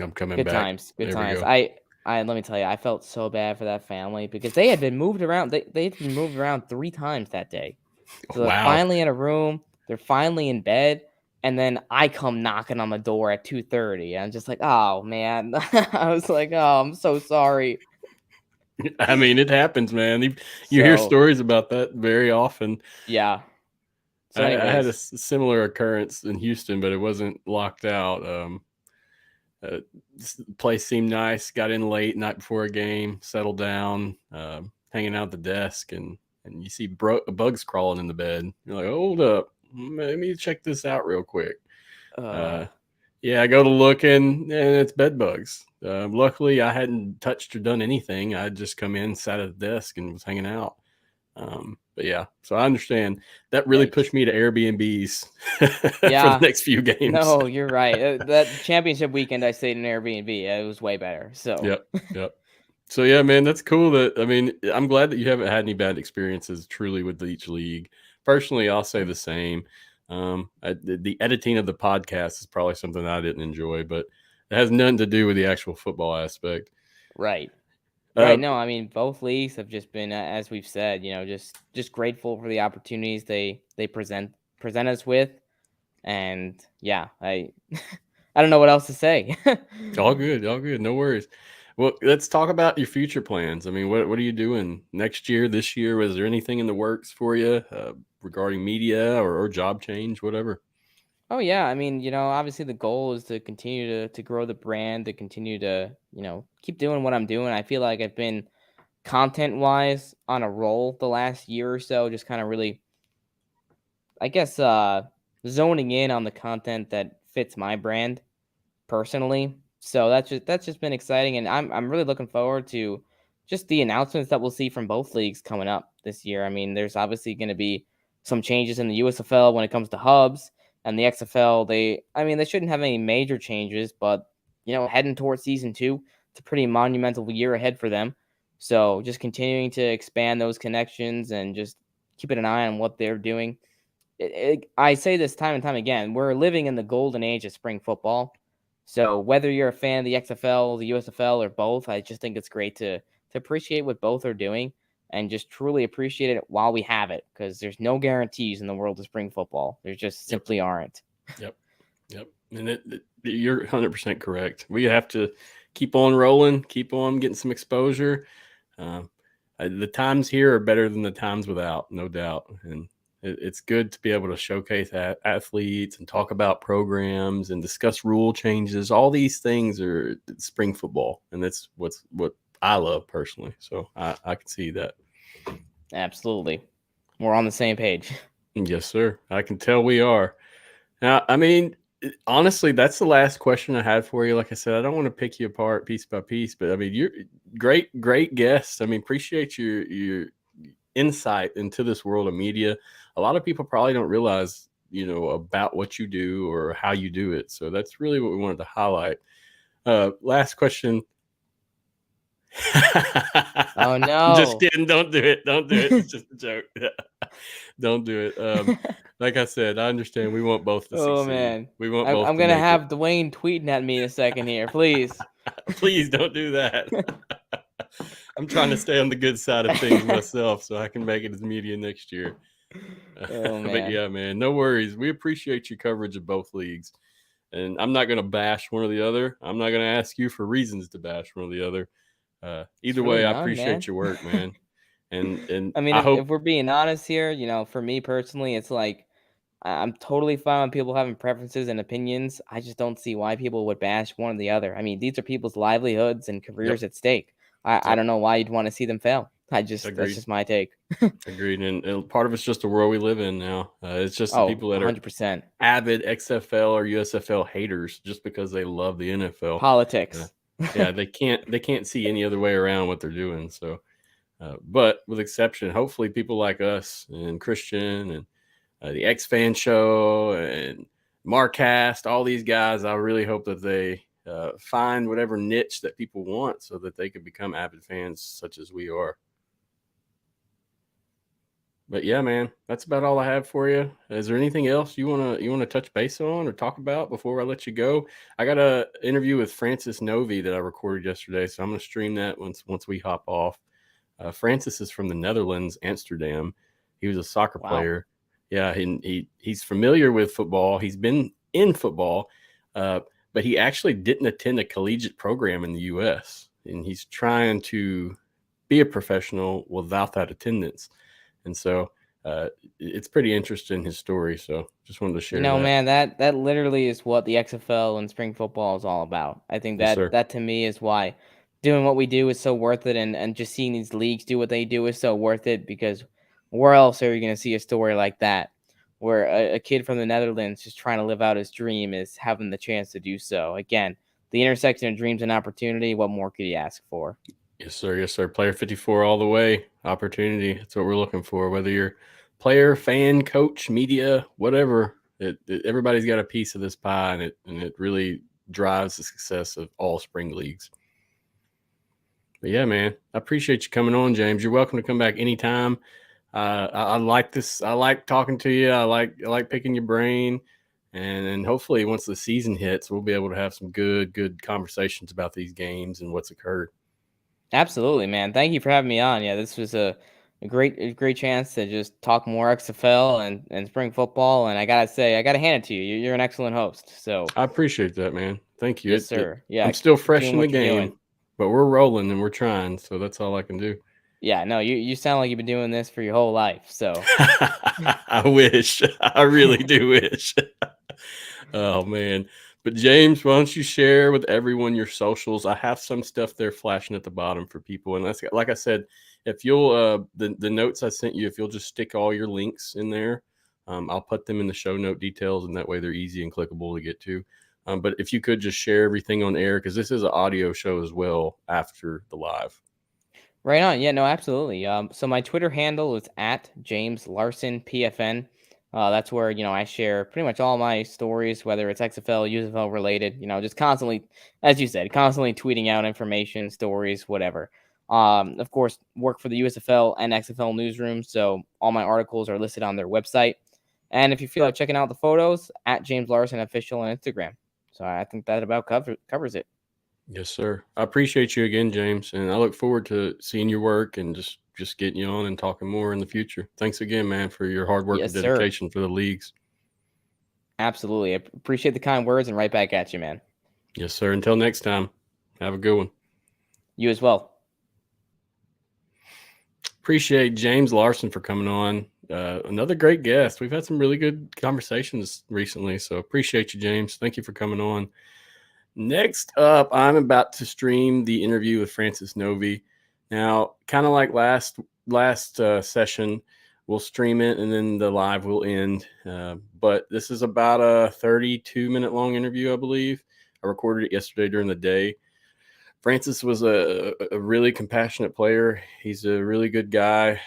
I'm coming good back. times, good There we times. go. I let me tell you, I felt so bad for that family because they had been moved around. They had been moved around 3 times that day. So they're Wow. finally in a room. They're finally in bed. And then I come knocking on the door at 2:30. I'm just like, oh man. I was like, oh, I'm so sorry. I mean, it happens, man. You hear So stories about that very often. yeah. So I had a anyways, similar occurrence in Houston, but it wasn't locked out. This place seemed nice. Got in late, night before a game, settled down, hanging out at the desk, and you see bugs crawling in the bed. You're like, hold up, let me check this out real quick. uh Uh, yeah, I go to looking, and it's bed bugs. Luckily, I hadn't touched or done anything. I just come in, sat at the desk, and was hanging out. But yeah, so I understand that really pushed yikes. me to Airbnbs for the Yeah. next few games. No, you're right. That championship weekend, I stayed in Airbnb. It was way better. So, Yep, yep. So yeah, man, that's cool. I mean, I'm glad that you haven't had any bad experiences truly with each league. Personally, I'll say the same. The editing of the podcast is probably something I didn't enjoy, but it has nothing to do with the actual football aspect. right. Uh, Right. No, I mean, both leagues have just been, as we've said, just grateful for the opportunities they present us with, and yeah, I don't know what else to say. all good, all good, no worries. Well, let's talk about your future plans. I mean, what are you doing next year, this year? Was there anything in the works for you regarding media or job change, whatever? Oh yeah, I mean, obviously the goal is to continue to grow the brand, to continue to keep doing what I'm doing. I feel like I've been content wise on a roll the last year or so, just kind of really, I guess, zoning in on the content that fits my brand personally. So that's just been exciting, and I'm really looking forward to just the announcements that we'll see from both leagues coming up this year. I mean, there's obviously going to be some changes in the USFL when it comes to hubs, and the XFL. They shouldn't have any major changes, but heading towards season 2, it's a pretty monumental year ahead for them. So just continuing to expand those connections and just keeping an eye on what they're doing. I say this time and time again, we're living in the golden age of spring football. So whether you're a fan of the XFL, the USFL, or both, I just think it's great to appreciate what both are doing and just truly appreciate it while we have it, because there's no guarantees in the world of spring football. There just simply aren't. Yep. And you're 100% correct. We have to keep on rolling, keep on getting some exposure. The times here are better than the times without, no doubt. And it's good to be able to showcase athletes and talk about programs and discuss rule changes. All these things are spring football, and that's what I love personally. So I can see that. Absolutely. We're on the same page. Yes, sir. I can tell we are. Now, I mean, honestly, that's the last question I had for you. Like I said, I don't want to pick you apart piece by piece, but I mean, you're great guest. I mean, appreciate your insight into this world of media. A lot of people probably don't realize, about what you do or how you do it. So that's really what we wanted to highlight. Last question. Oh no! Just kidding. Don't do it. Don't do it. It's just a joke. Don't do it. Like I said, I understand. We want both to succeed. Oh man, We want both. I'm gonna have Dwayne tweeting at me in a second here, please. Please don't do that. I'm trying to stay on the good side of things myself, so I can make it as media next year. Oh man. But yeah, man, no worries. We appreciate your coverage of both leagues, and I'm not gonna bash one or the other. I'm not gonna ask you for reasons to bash one or the other. Either way, really I appreciate your work, man. And I mean, I hope if we're being honest here, for me personally, it's like I'm totally fine with people having preferences and opinions. I just don't see why people would bash one or the other. I mean, these are people's livelihoods and careers at stake. I don't know why you'd want to see them fail. That's just my take. Agreed. And part of it's just the world we live in now. It's just the people that 100%. are avid XFL or USFL haters just because they love the NFL. Politics. Yeah, they can't see any other way around what they're doing. So, but with exception, hopefully people like us and Christian and the X Fan Show and Marcast, all these guys, I really hope that they find whatever niche that people want so that they can become avid fans such as we are. But yeah, man, that's about all I have for you. Is there anything else you wanna touch base on or talk about before I let you go? I got a interview with Francis Nouvi that I recorded yesterday, so I'm gonna stream that once we hop off. Francis is from the Netherlands, Amsterdam. He was a soccer player. Yeah, he's familiar with football. He's been in football, but he actually didn't attend a collegiate program in the U.S., and he's trying to be a professional without that attendance. And so it's pretty interesting, his story. So just wanted to share that. Man, that literally is what the XFL and spring football is all about. I think that to me is why doing what we do is so worth it, and just seeing these leagues do what they do is so worth it, because where else are you going to see a story like that, where a kid from the Netherlands just trying to live out his dream is having the chance to do so? Again, the intersection of dreams and opportunity, what more could you ask for? Yes, sir. Yes, sir. Player 54 all the way. Opportunity. That's what we're looking for. Whether you're player, fan, coach, media, whatever, everybody's got a piece of this pie, and it really drives the success of all spring leagues. But yeah, man, I appreciate you coming on, James. You're welcome to come back anytime. I like this. I like talking to you. I like picking your brain, and hopefully once the season hits, we'll be able to have some good conversations about these games and what's occurred. Absolutely, man. Thank you for having me on. Yeah, this was a great chance to just talk more XFL and spring football. And I gotta say, I gotta hand it to you. You're an excellent host. So I appreciate that, man. Thank you. Yes, sir. Yeah, I'm still fresh in the game, but we're rolling and we're trying. So that's all I can do. Yeah, no, you sound like you've been doing this for your whole life. So I wish. I really do wish. Oh man. But James, why don't you share with everyone your socials? I have some stuff there flashing at the bottom for people. And that's, like I said, if you'll the notes I sent you, if you'll just stick all your links in there, I'll put them in the show note details, and that way they're easy and clickable to get to. But if you could just share everything on air, because this is an audio show as well after the live. Right on. Yeah, no, absolutely. So my Twitter handle is at James Larsen PFN. That's where, I share pretty much all my stories, whether it's XFL, USFL related, just constantly, as you said, constantly tweeting out information, stories, whatever. Of course, work for the USFL and XFL Newsroom, so all my articles are listed on their website. And if you feel like checking out the photos, at James Larsen Official on Instagram. So I think that about covers it. Yes, sir. I appreciate you again, James, and I look forward to seeing your work and just getting you on and talking more in the future. Thanks again, man, for your hard work Yes, and sir. dedication for the leagues. Absolutely. I appreciate the kind words, and right back at you, man. Yes, sir. Until next time, have a good one. You as well. Appreciate James Larsen for coming on. Another great guest. We've had some really good conversations recently, so appreciate you, James. Thank you for coming on. Next up, I'm about to stream the interview with Francis Nouvi. Now, kind of like last session, we'll stream it and then the live will end. But this is about a 32-minute long interview, I believe. I recorded it yesterday during the day. Francis was a really compassionate player. He's a really good guy.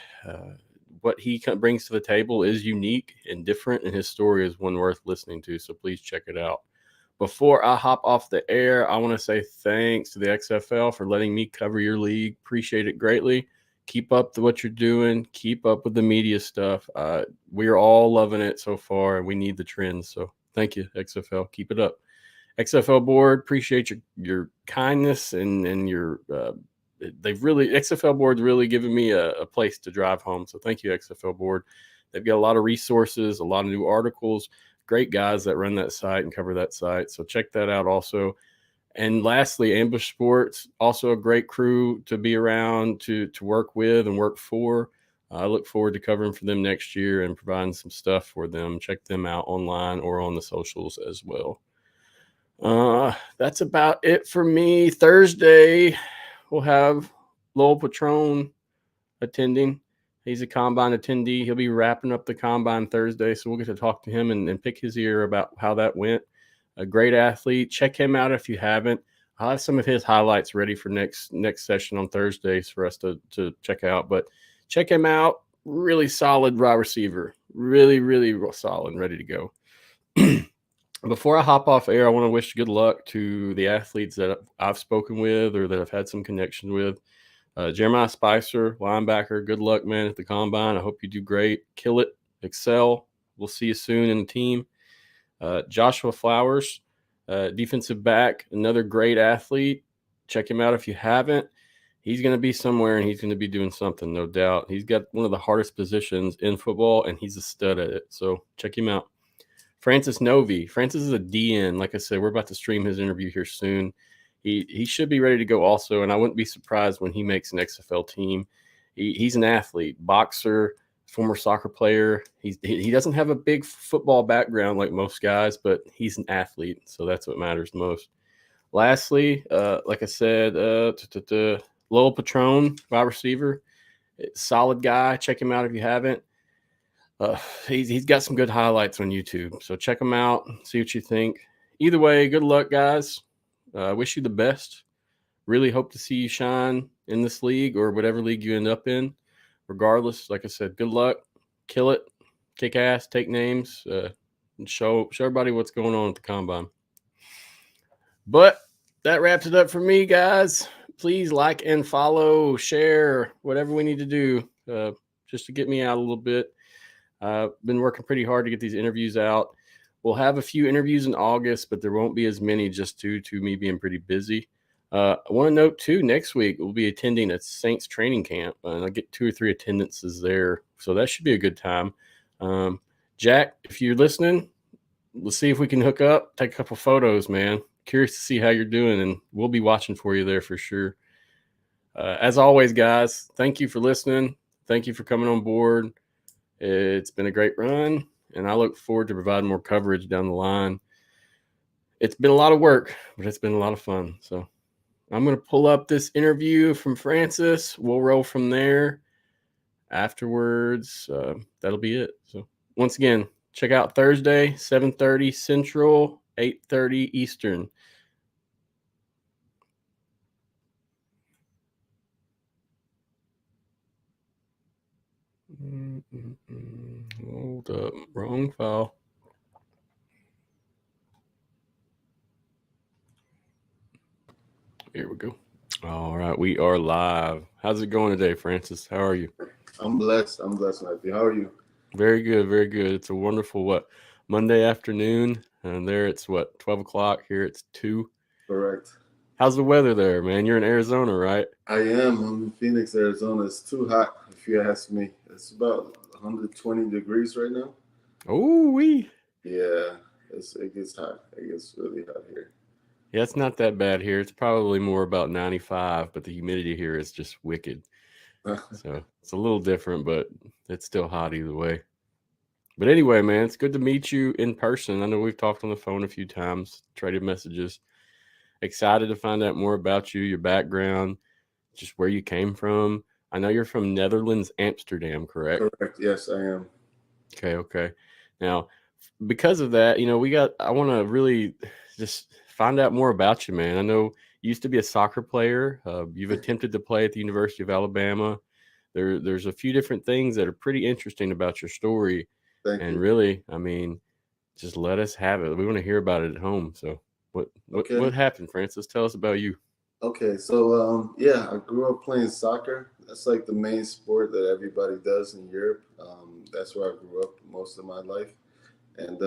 What he brings to the table is unique and different, and his story is one worth listening to. So please check it out. Before I hop off the air, I want to say thanks to the XFL for letting me cover your league. Appreciate it greatly. Keep up what you're doing. Keep up with the media stuff. We are all loving it so far, and we need the trends. So thank you, XFL. Keep it up. XFL board, appreciate your kindness and your XFL board's really given me a place to drive home. So thank you, XFL board. They've got a lot of resources, a lot of new articles, great guys that run that site and cover that site. So check that out also. And lastly, Ambush Sports, also a great crew to be around, to work with and work for. I look forward to covering for them next year and providing some stuff for them. Check them out online or on the socials as well. That's about it for me. Thursday, we'll have Lowell Patron attending. He's a Combine attendee. He'll be wrapping up the Combine Thursday, so we'll get to talk to him and pick his ear about how that went. A great athlete. Check him out if you haven't. I'll have some of his highlights ready for next session on Thursdays for us to check out. But check him out. Really solid wide receiver. Really, really solid and ready to go. Before I hop off air, I want to wish good luck to the athletes that I've spoken with or that I've had some connection with. Jeremiah Spicer, linebacker, good luck, man, at the Combine. I hope you do great. Kill it. Excel. We'll see you soon in the team. Joshua Flowers, defensive back, another great athlete. Check him out if you haven't. He's going to be somewhere, and he's going to be doing something, no doubt. He's got one of the hardest positions in football, and he's a stud at it. So check him out. Francis Nouvi. Francis is a DN. Like I said, we're about to stream his interview here soon. He should be ready to go also, and I wouldn't be surprised when he makes an XFL team. He's an athlete, boxer, former soccer player. He doesn't have a big football background like most guys, but he's an athlete, so that's what matters most. Lastly, like I said, Lowell Patron, wide receiver, solid guy. Check him out if you haven't. He's got some good highlights on YouTube, so check him out, see what you think. Either way, good luck, guys. I wish you the best. Really hope to see you shine in this league or whatever league you end up in. Regardless, like I said, good luck. Kill it. Kick ass. Take names. And show everybody what's going on at the Combine. But that wraps it up for me, guys. Please like and follow, share, whatever we need to do just to get me out a little bit. I've been working pretty hard to get these interviews out. We'll have a few interviews in August, but there won't be as many just due to me being pretty busy. I want to note, too, next week we'll be attending a Saints training camp, and I'll get 2 or 3 attendances there, so that should be a good time. Jack, if you're listening, let's see if we can hook up, take a couple photos, man. Curious to see how you're doing, and we'll be watching for you there for sure. As always, guys, thank you for listening. Thank you for coming on board. It's been a great run, and I look forward to providing more coverage down the line. It's been a lot of work, but it's been a lot of fun. So I'm going to pull up this interview from Francis. We'll roll from there. Afterwards, that'll be it. So once again, check out Thursday, 7:30 Central, 8:30 Eastern. Hold up. Wrong file. Here we go. All right. We are live. How's it going today, Francis? How are you? I'm blessed. I'm blessed, Matthew. How are you? Very good. Very good. It's a wonderful Monday afternoon, and there it's what 12 o'clock. Here it's 2. Correct. How's the weather there, man? You're in Arizona, right? I am. I'm in Phoenix, Arizona. It's too hot, if you ask me. It's about 120 degrees right now. Oh, we. Yeah, it gets hot. It gets really hot here. Yeah, it's not that bad here. It's probably more about 95, but the humidity here is just wicked. So it's a little different, but it's still hot either way. But anyway, man, it's good to meet you in person. I know we've talked on the phone a few times, traded messages. Excited to find out more about you, your background, just where you came from. I know you're from Netherlands, Amsterdam, correct? Correct. Yes, I am. Okay. Now, because of that, I want to really just find out more about you, man. I know you used to be a soccer player. You've attempted to play at the University of Alabama. There's a few different things that are pretty interesting about your story. Thank And you. really, I mean, just let us have it. We want to hear about it at home. So Okay. what happened, Francis? Tell us about you. Okay, so yeah, I grew up playing soccer. That's like the main sport that everybody does in Europe. That's where I grew up most of my life. And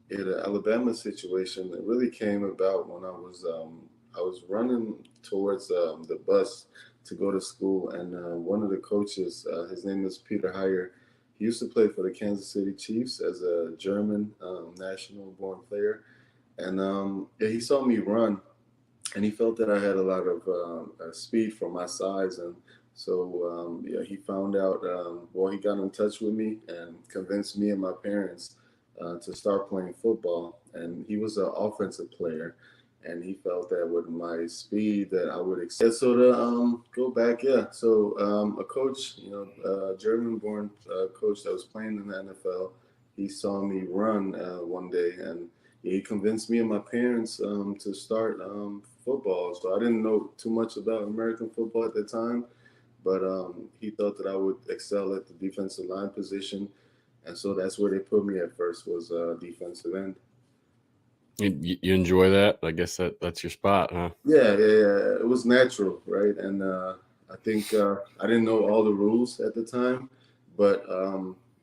yeah, the Alabama situation, it really came about when I was running towards the bus to go to school, and one of the coaches, his name is Peter Heyer. He used to play for the Kansas City Chiefs as a German national born player, and yeah, he saw me run, and he felt that I had a lot of speed for my size, and so yeah, he found out. Well, he got in touch with me and convinced me and my parents to start playing football. And he was an offensive player, and he felt that with my speed that I would excel. So to go back, yeah. So a coach, German-born coach that was playing in the NFL, he saw me run one day, and he convinced me and my parents to start football. So I didn't know too much about American football at the time, but he thought that I would excel at the defensive line position, and so that's where they put me at first, was defensive end. You enjoy that? I guess that's your spot, huh? Yeah. It was natural, right? And I think I didn't know all the rules at the time, but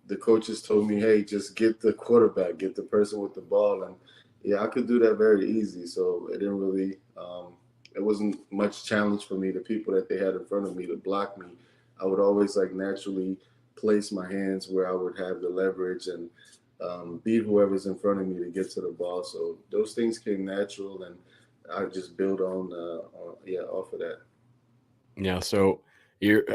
the coaches told me, "Hey, just get the quarterback, get the person with the ball," and yeah, I could do that very easy. So it didn't really, it wasn't much challenge for me. The people that they had in front of me to block me, I would always like naturally place my hands where I would have the leverage and beat whoever's in front of me to get to the ball. So those things came natural, and I just build off of that. Yeah. So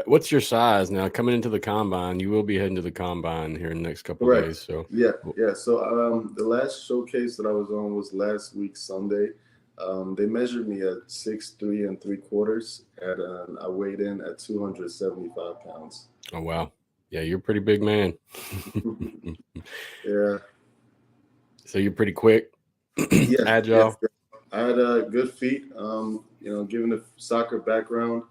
what's your size now? Coming into the combine, you will be heading to the combine here in the next couple of Correct. days. So Yeah. So the last showcase that I was on was last week Sunday. They measured me at 6'3 3/4, and I weighed in at 275 pounds. oh wow, yeah, you're a pretty big man. Yeah. So you're pretty quick, agile. Yes. I had good feet. Given the soccer background,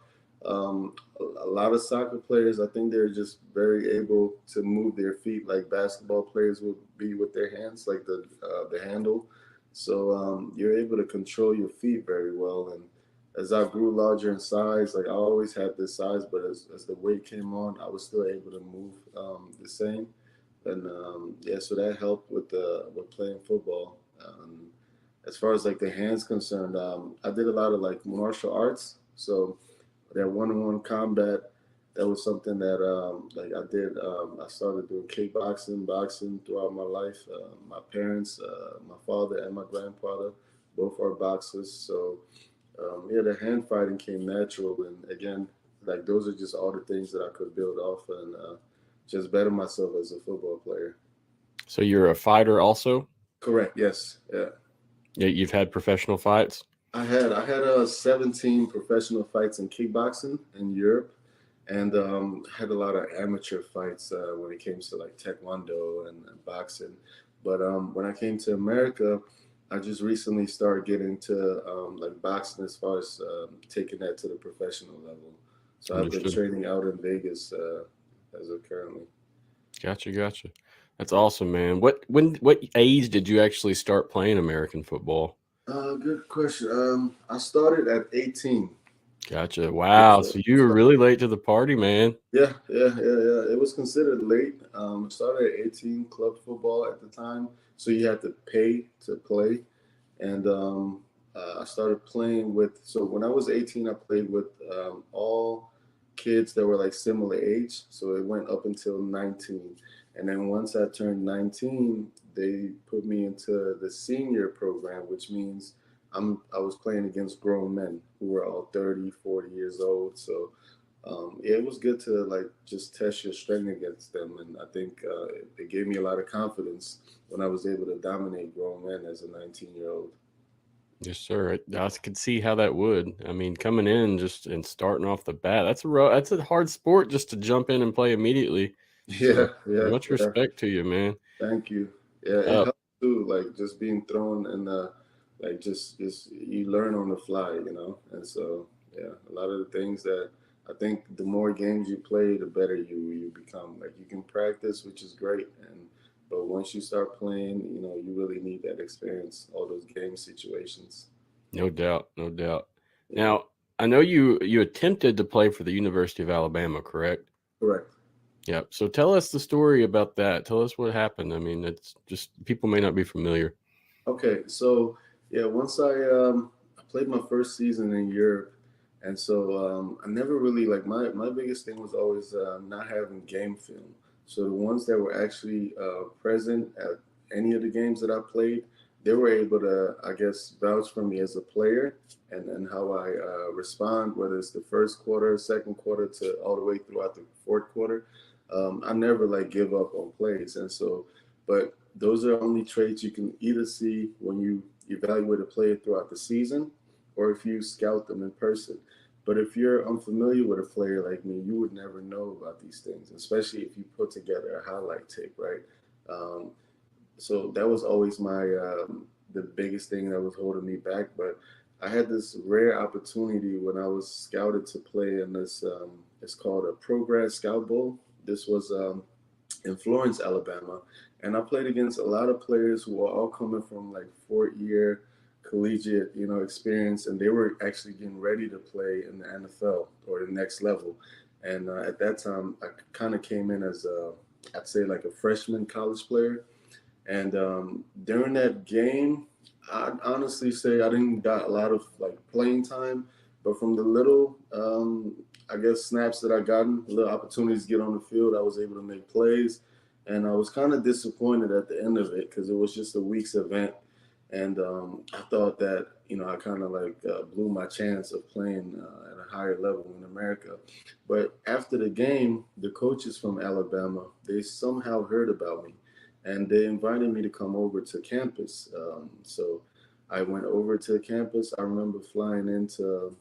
a lot of soccer players, I think they're just very able to move their feet like basketball players would be with their hands, like the handle. So you're able to control your feet very well. And as I grew larger in size, like I always had this size, but as the weight came on, I was still able to move the same. And yeah, so that helped with playing football. As far as like the hands concerned, I did a lot of like martial arts. So that one-on-one combat, that was something that like I did. I started doing kickboxing, boxing throughout my life. My parents, my father and my grandfather, both are boxers. So yeah, the hand fighting came natural. And again, like those are just all the things that I could build off and just better myself as a football player. So you're a fighter also. Correct. Yes. Yeah. Yeah, you've had professional fights. I had 17 professional fights in kickboxing in Europe, and had a lot of amateur fights when it came to like taekwondo and boxing. But when I came to America, I just recently started getting to like boxing as far as taking that to the professional level. So I've been Understood. training out in Vegas as of currently. Gotcha. That's awesome, man. What age did you actually start playing American football? Good question. I started at 18. Gotcha. Yeah, Wow. So you were really late to the party, man. yeah. It was considered late. Started at 18, club football at the time. so you had to pay to play. And I started playing with. So when I was 18, I played with all kids that were like similar age. So it went up until 19, and then once I turned 19, they put me into the senior program, which means I was playing against grown men who were all 30, 40 years old. So yeah, it was good to like just test your strength against them, and I think it gave me a lot of confidence when I was able to dominate grown men as a 19-year-old. Yes, sir. I could see how that would. I mean, coming in just and starting off the bat, that's a hard sport just to jump in and play immediately. Yeah, So yeah, much yeah. respect to you, man. Thank you. Yeah, it Uh, helps too. Like just being thrown in the, like just you learn on the fly, And so yeah, a lot of the things that I think the more games you play, the better you become. Like you can practice, which is great, but once you start playing, you really need that experience, all those game situations. no doubt, no doubt. Yeah, Now, I know you attempted to play for the University of Alabama, correct? correct. Yeah. So tell us the story about that. Tell us what happened. I mean, it's just people may not be familiar. Okay, so yeah, once I played my first season in Europe, and so I never really like my biggest thing was always not having game film. So the ones that were actually present at any of the games that I played, they were able to, I guess, vouch for me as a player and how I respond, whether it's the first quarter, second quarter, to all the way throughout the fourth quarter. I never like give up on plays, and so but those are only traits you can either see when you evaluate a player throughout the season or if you scout them in person. But if you're unfamiliar with a player like me, you would never know about these things, especially if you put together a highlight tape, right? Um, so that was always the biggest thing that was holding me back. But I had this rare opportunity when I was scouted to play in this. It's called a Progress Scout Bowl. This was in Florence, Alabama, and I played against a lot of players who were all coming from like 4 year collegiate, experience, and they were actually getting ready to play in the NFL or the next level. And at that time, I kind of came in as I'd say like a freshman college player. And during that game, I'd honestly say I didn't got a lot of like playing time, but from the little, I guess, snaps that I gotten, little opportunities to get on the field, I was able to make plays. And I was kind of disappointed at the end of it because it was just a week's event. And I thought that, I kind of like blew my chance of playing at a higher level in America. But after the game, the coaches from Alabama, they somehow heard about me and they invited me to come over to campus. So I went over to campus. I remember flying into,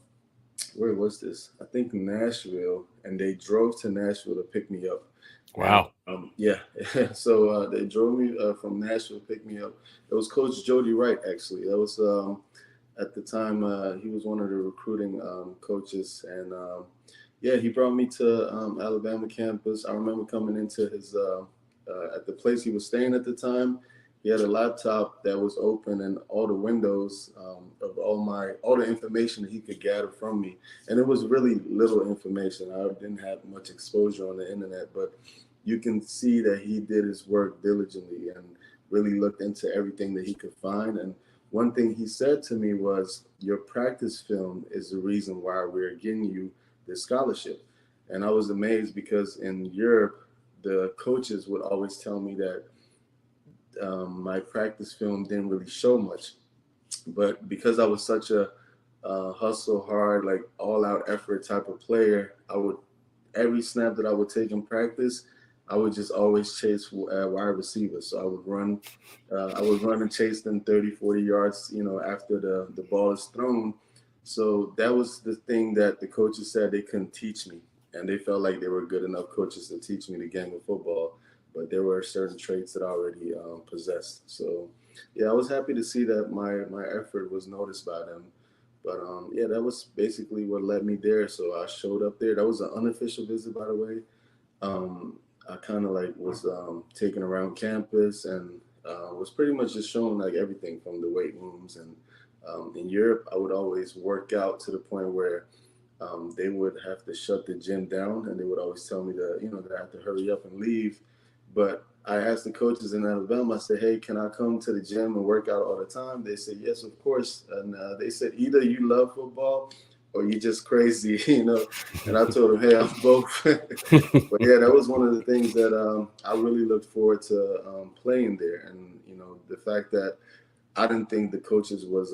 where was this? I think Nashville, and they drove to Nashville to pick me up. And Wow. yeah, so they drove me from Nashville to pick me up. It was Coach Jody Wright, actually. That was at the time he was one of the recruiting coaches, and yeah, he brought me to Alabama campus. I remember coming into his at the place he was staying at the time. He had a laptop that was open and all the windows of all the information that he could gather from me. And it was really little information. I didn't have much exposure on the internet, but you can see that he did his work diligently and really looked into everything that he could find. And one thing he said to me was, your practice film is the reason why we're getting you this scholarship. And I was amazed because in Europe, the coaches would always tell me that my practice film didn't really show much. But because I was such a hustle hard, like all out effort type of player, every snap that I would take in practice, I would just always chase wide receivers. So I would run and chase them 30, 40 yards, after the ball is thrown. So that was the thing that the coaches said they couldn't teach me. And they felt like they were good enough coaches to teach me the game of football. But there were certain traits that I already possessed. So, yeah, I was happy to see that my effort was noticed by them. But yeah, that was basically what led me there. So I showed up there. That was an unofficial visit, by the way. I kind of like was taken around campus and was pretty much just showing like everything from the weight rooms. And in Europe, I would always work out to the point where they would have to shut the gym down, and they would always tell me that I have to hurry up and leave. But I asked the coaches in Alabama, I said, hey, can I come to the gym and work out all the time? They said, yes, of course. And they said, either you love football or you just crazy, you know. And I told them, hey, I'm both. But yeah, that was one of the things that I really looked forward to playing there. And, you know, the fact that I didn't think the coaches was,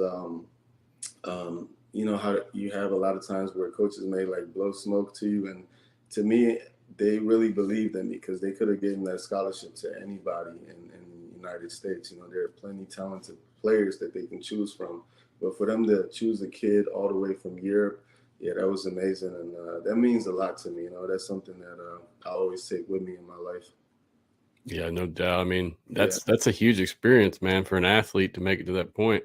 you know, how you have a lot of times where coaches may like blow smoke to you. And to me, they really believed in me because they could have given that scholarship to anybody in the United States. You know, there are plenty talented players that they can choose from. But for them to choose a kid all the way from Europe, yeah, that was amazing. And that means a lot to me. You know, that's something that I always take with me in my life. Yeah, no doubt. I mean, that's a huge experience, man, for an athlete to make it to that point.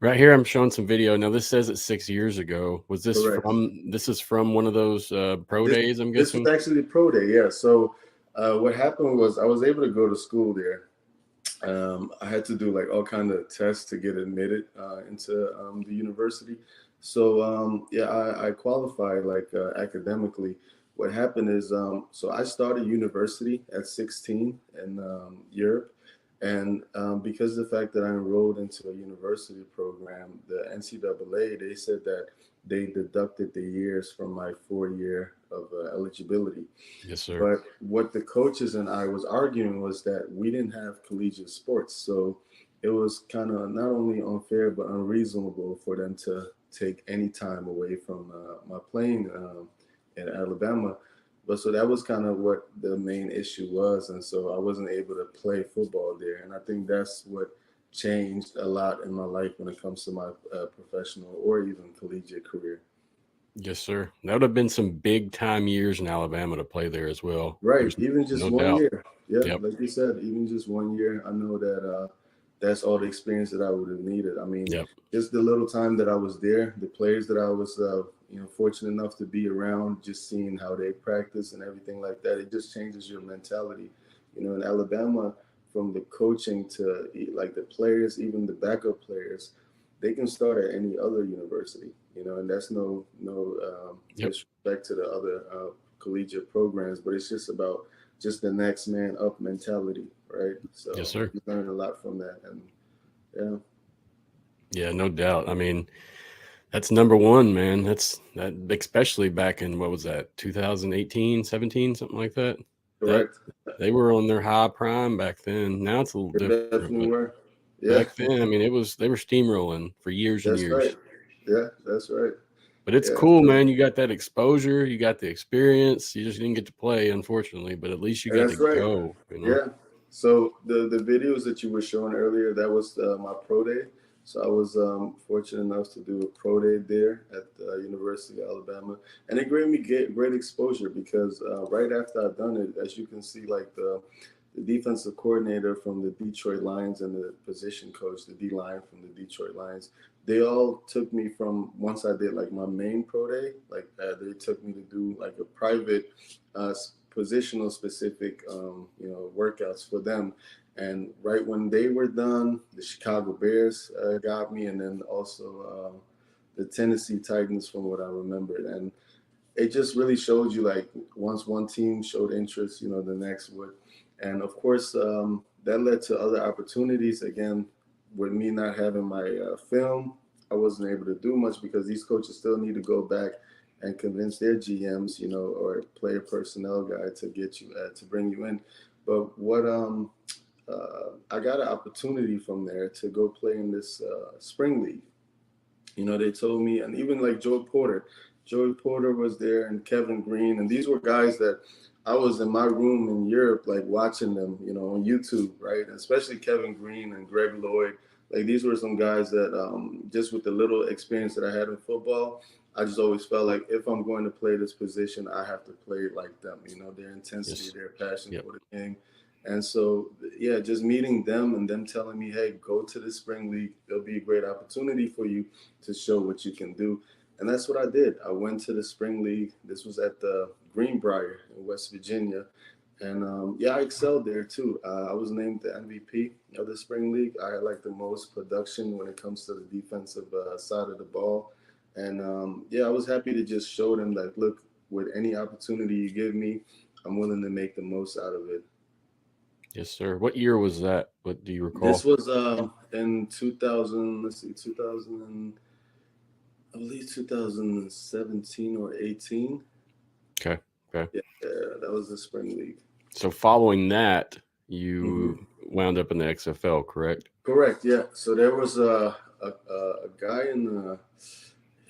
Right here, I'm showing some video. Now, this says it's 6 years ago. Was this Correct. this is from one of those pro days, I'm This guessing? was actually pro day, yeah. So what happened was I was able to go to school there. I had to do like all kind of tests to get admitted into the university. So yeah, I qualified like academically. What happened is, so I started university at 16 in Europe, and because of the fact that I enrolled into a university program, the NCAA, they said that they deducted the years from my 4 year of eligibility. Yes, sir. But what the coaches and I was arguing was that we didn't have collegiate sports. So it was kind of not only unfair, but unreasonable for them to take any time away from my playing in Alabama. But so that was kind of what the main issue was. And so I wasn't able to play football there. And I think that's what changed a lot in my life when it comes to my professional or even collegiate career. Yes, sir. That would have been some big time years in Alabama to play there as well. Right, There's even just no one doubt. year. Yeah, Yep. like you said, even just 1 year. I know that that's all the experience that I would have needed. I mean, Yep. just the little time that I was there, the players that I was, you know, fortunate enough to be around, just seeing how they practice and everything like that, it just changes your mentality. You know, in Alabama, from the coaching to like the players, even the backup players, they can start at any other university. You know, and that's no Yep. disrespect to the other collegiate programs, but it's just about just the next man up mentality, right? So Yes, sir. you learn a lot from that, and yeah. Yeah, no doubt. I mean, that's number one, man. That's that, especially back in what was that, 2018, 17, something like that. That Correct. they were on their high prime back then. Now it's a little They different, definitely but were. Yeah, back then, I mean, they were steamrolling for years and that's right. years. Yeah, that's right. But it's Yeah. cool, So, man. You got that exposure, you got the experience. You just didn't get to play, unfortunately, but at least you got to that's right. go, you know? Yeah. So the videos that you were showing earlier, that was my pro day. So I was fortunate enough to do a pro day there at the University of Alabama, and it gave me great exposure because right after I'd done it, as you can see, like the defensive coordinator from the Detroit Lions and the position coach, the D line from the Detroit Lions, they all took me from once I did like my main pro day, like they took me to do like a private uh, positional specific, you know, workouts for them. And right when they were done, the Chicago Bears got me, and then also the Tennessee Titans, from what I remembered. And it just really showed you like once one team showed interest, you know, the next would. And of course, that led to other opportunities. Again, with me not having my film, I wasn't able to do much because these coaches still need to go back and convince their GMs, you know, or player personnel guy to get you to bring you in. But what I got an opportunity from there to go play in this spring league. You know, they told me, and even like Joey Porter was there, and Kevin Green, and these were guys that I was in my room in Europe, like watching them, you know, on YouTube, right? And especially Kevin Green and Greg Lloyd. Like these were some guys that just with the little experience that I had in football, I just always felt like if I'm going to play this position, I have to play like them, you know, their intensity, Yes. their passion Yep. for the game. And so, yeah, just meeting them and them telling me, hey, go to the spring league. It'll be a great opportunity for you to show what you can do. And that's what I did. I went to the spring league. This was at the Greenbrier in West Virginia. And yeah, I excelled there too. I was named the MVP of the spring league. I had like the most production when it comes to the defensive side of the ball. And yeah, I was happy to just show them that, look, with any opportunity you give me, I'm willing to make the most out of it. Yes, sir. What year was that? What do you recall? This was in 2000. Let's see, 2000. I believe 2017 or 18. Okay. Yeah, that was the spring league. So following that, Mm-hmm. you wound up in the XFL, correct? Correct. Yeah. So there was a guy in the,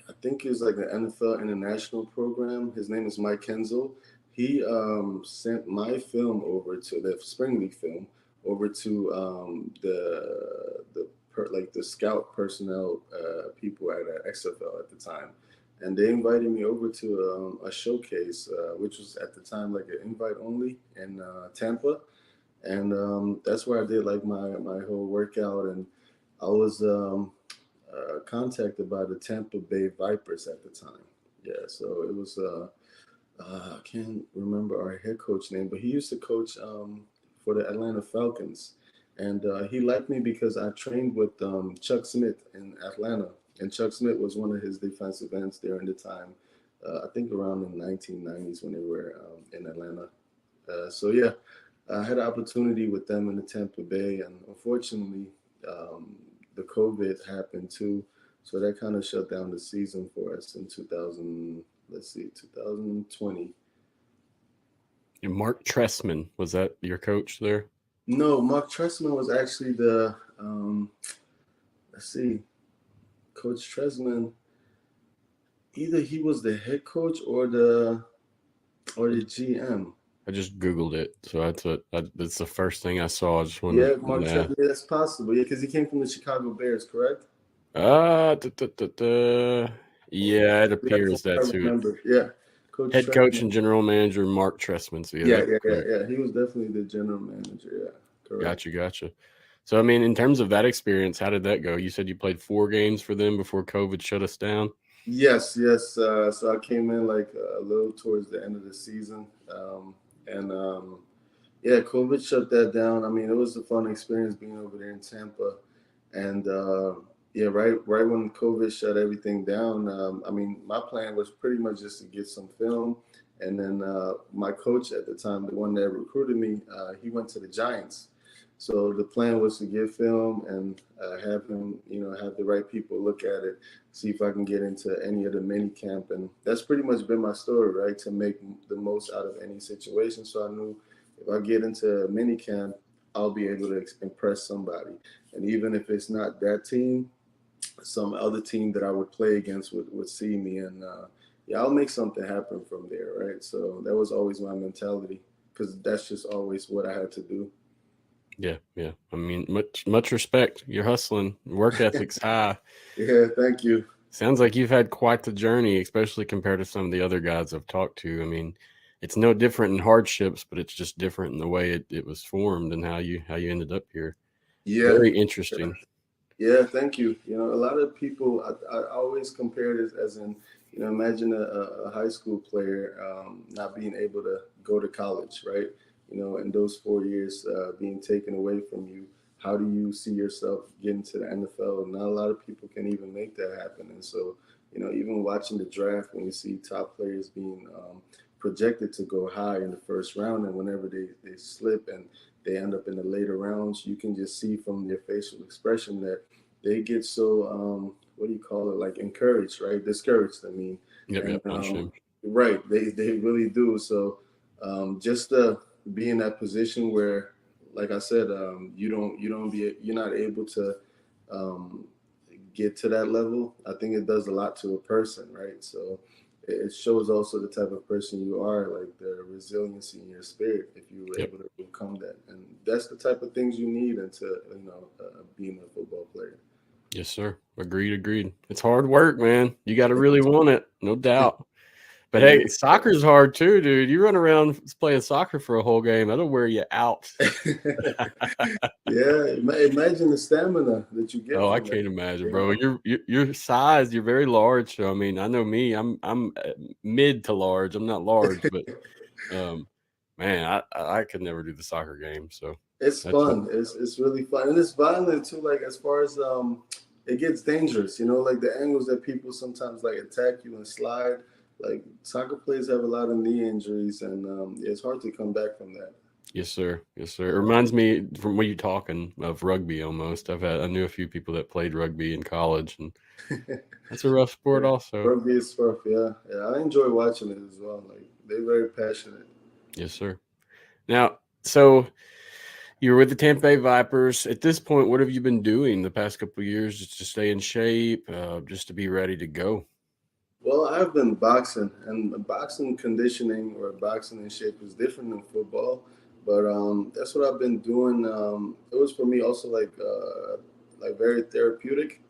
I think he was like the NFL International program. His name is Mike Kenzel. He sent my film over to the spring league film over to the scout personnel people at XFL at the time, and they invited me over to a showcase, which was at the time like an invite only in Tampa, and that's where I did like my whole workout, and I was contacted by the Tampa Bay Vipers at the time. Yeah, so it was I can't remember our head coach name, but he used to coach for the Atlanta Falcons, and he liked me because I trained with Chuck Smith in Atlanta, and Chuck Smith was one of his defensive ends during the time. I think around the 1990s when they were in Atlanta. So yeah, I had an opportunity with them in the Tampa Bay, and unfortunately, the COVID happened too, so that kind of shut down the season for us in 2020. And Mark Trestman, was that your coach there? No, Mark Trestman was actually the Coach Trestman. Either he was the head coach or the GM. I just Googled it, so that's the first thing I saw. I just Yeah, wanted Mark Trestman. Yeah, that's possible. Yeah, because he came from the Chicago Bears, correct? Yeah, it appears I that's who it. remember. Yeah, Head coach and general manager Mark Trestman. So Yeah. He was definitely the general manager. Yeah, correct. Gotcha. So, I mean, in terms of that experience, how did that go? You said you played 4 games for them before COVID shut us down. Yes. So I came in like a little towards the end of the season, yeah, COVID shut that down. I mean, it was a fun experience being over there in Tampa, and yeah, right when COVID shut everything down. I mean, my plan was pretty much just to get some film, and then my coach at the time, the one that recruited me, he went to the Giants. So the plan was to get film and have him, have the right people look at it, see if I can get into any of the mini camp, and that's pretty much been my story, right? To make the most out of any situation. So I knew if I get into mini camp, I'll be able to impress somebody, and even if it's not that team, some other team that I would play against would see me, and yeah, I'll make something happen from there, right? So that was always my mentality, because that's just always what I had to do. Yeah. I mean, much respect. You're hustling. Work ethic's high. Yeah, thank you. Sounds like you've had quite the journey, especially compared to some of the other guys I've talked to. I mean, it's no different in hardships, but it's just different in the way it was formed and how you ended up here. Yeah. Very interesting. Yeah, thank you. A lot of people, I always compare this as in, imagine a high school player not being able to go to college, right? In those 4 years being taken away from you, how do you see yourself getting to the NFL? Not a lot of people can even make that happen. And so, even watching the draft, when you see top players being projected to go high in the first round, and whenever they slip and they end up in the later rounds, you can just see from their facial expression that they get so, what do you call it? Like encouraged, right? Discouraged, I mean. Yep. Right. They really do. So just to be in that position where, like I said, you're not able to get to that level. I think it does a lot to a person, right? So it shows also the type of person you are, like the resiliency in your spirit, if you were able to overcome that. And that's the type of things you need into being a football player. Yes, sir. Agreed. It's hard work, man. You got to really want it, no doubt. But hey, soccer's hard too, dude. You run around playing soccer for a whole game, that'll wear you out. Yeah, imagine the stamina that you get. Oh, I can't imagine, bro. Your size, you're very large. So I mean, I know me. I'm mid to large. I'm not large, but man, I could never do the soccer game. So it's fun. It's really fun, and it's violent too. Like as far as it gets dangerous. Like the angles that people sometimes like attack you and slide. like soccer players have a lot of knee injuries, and it's hard to come back from that. Yes, sir. Yes, sir. It reminds me from what you're talking of rugby almost. I knew a few people that played rugby in college, and that's a rough sport Yeah. also. Rugby is rough, yeah. Yeah, I enjoy watching it as well. Like they're very passionate. Yes, sir. Now, so you were with the Tampa Bay Vipers. At this point, what have you been doing the past couple of years just to stay in shape, just to be ready to go? Well, I've been boxing, and boxing conditioning or boxing in shape is different than football. But that's what I've been doing. It was for me also like very therapeutic.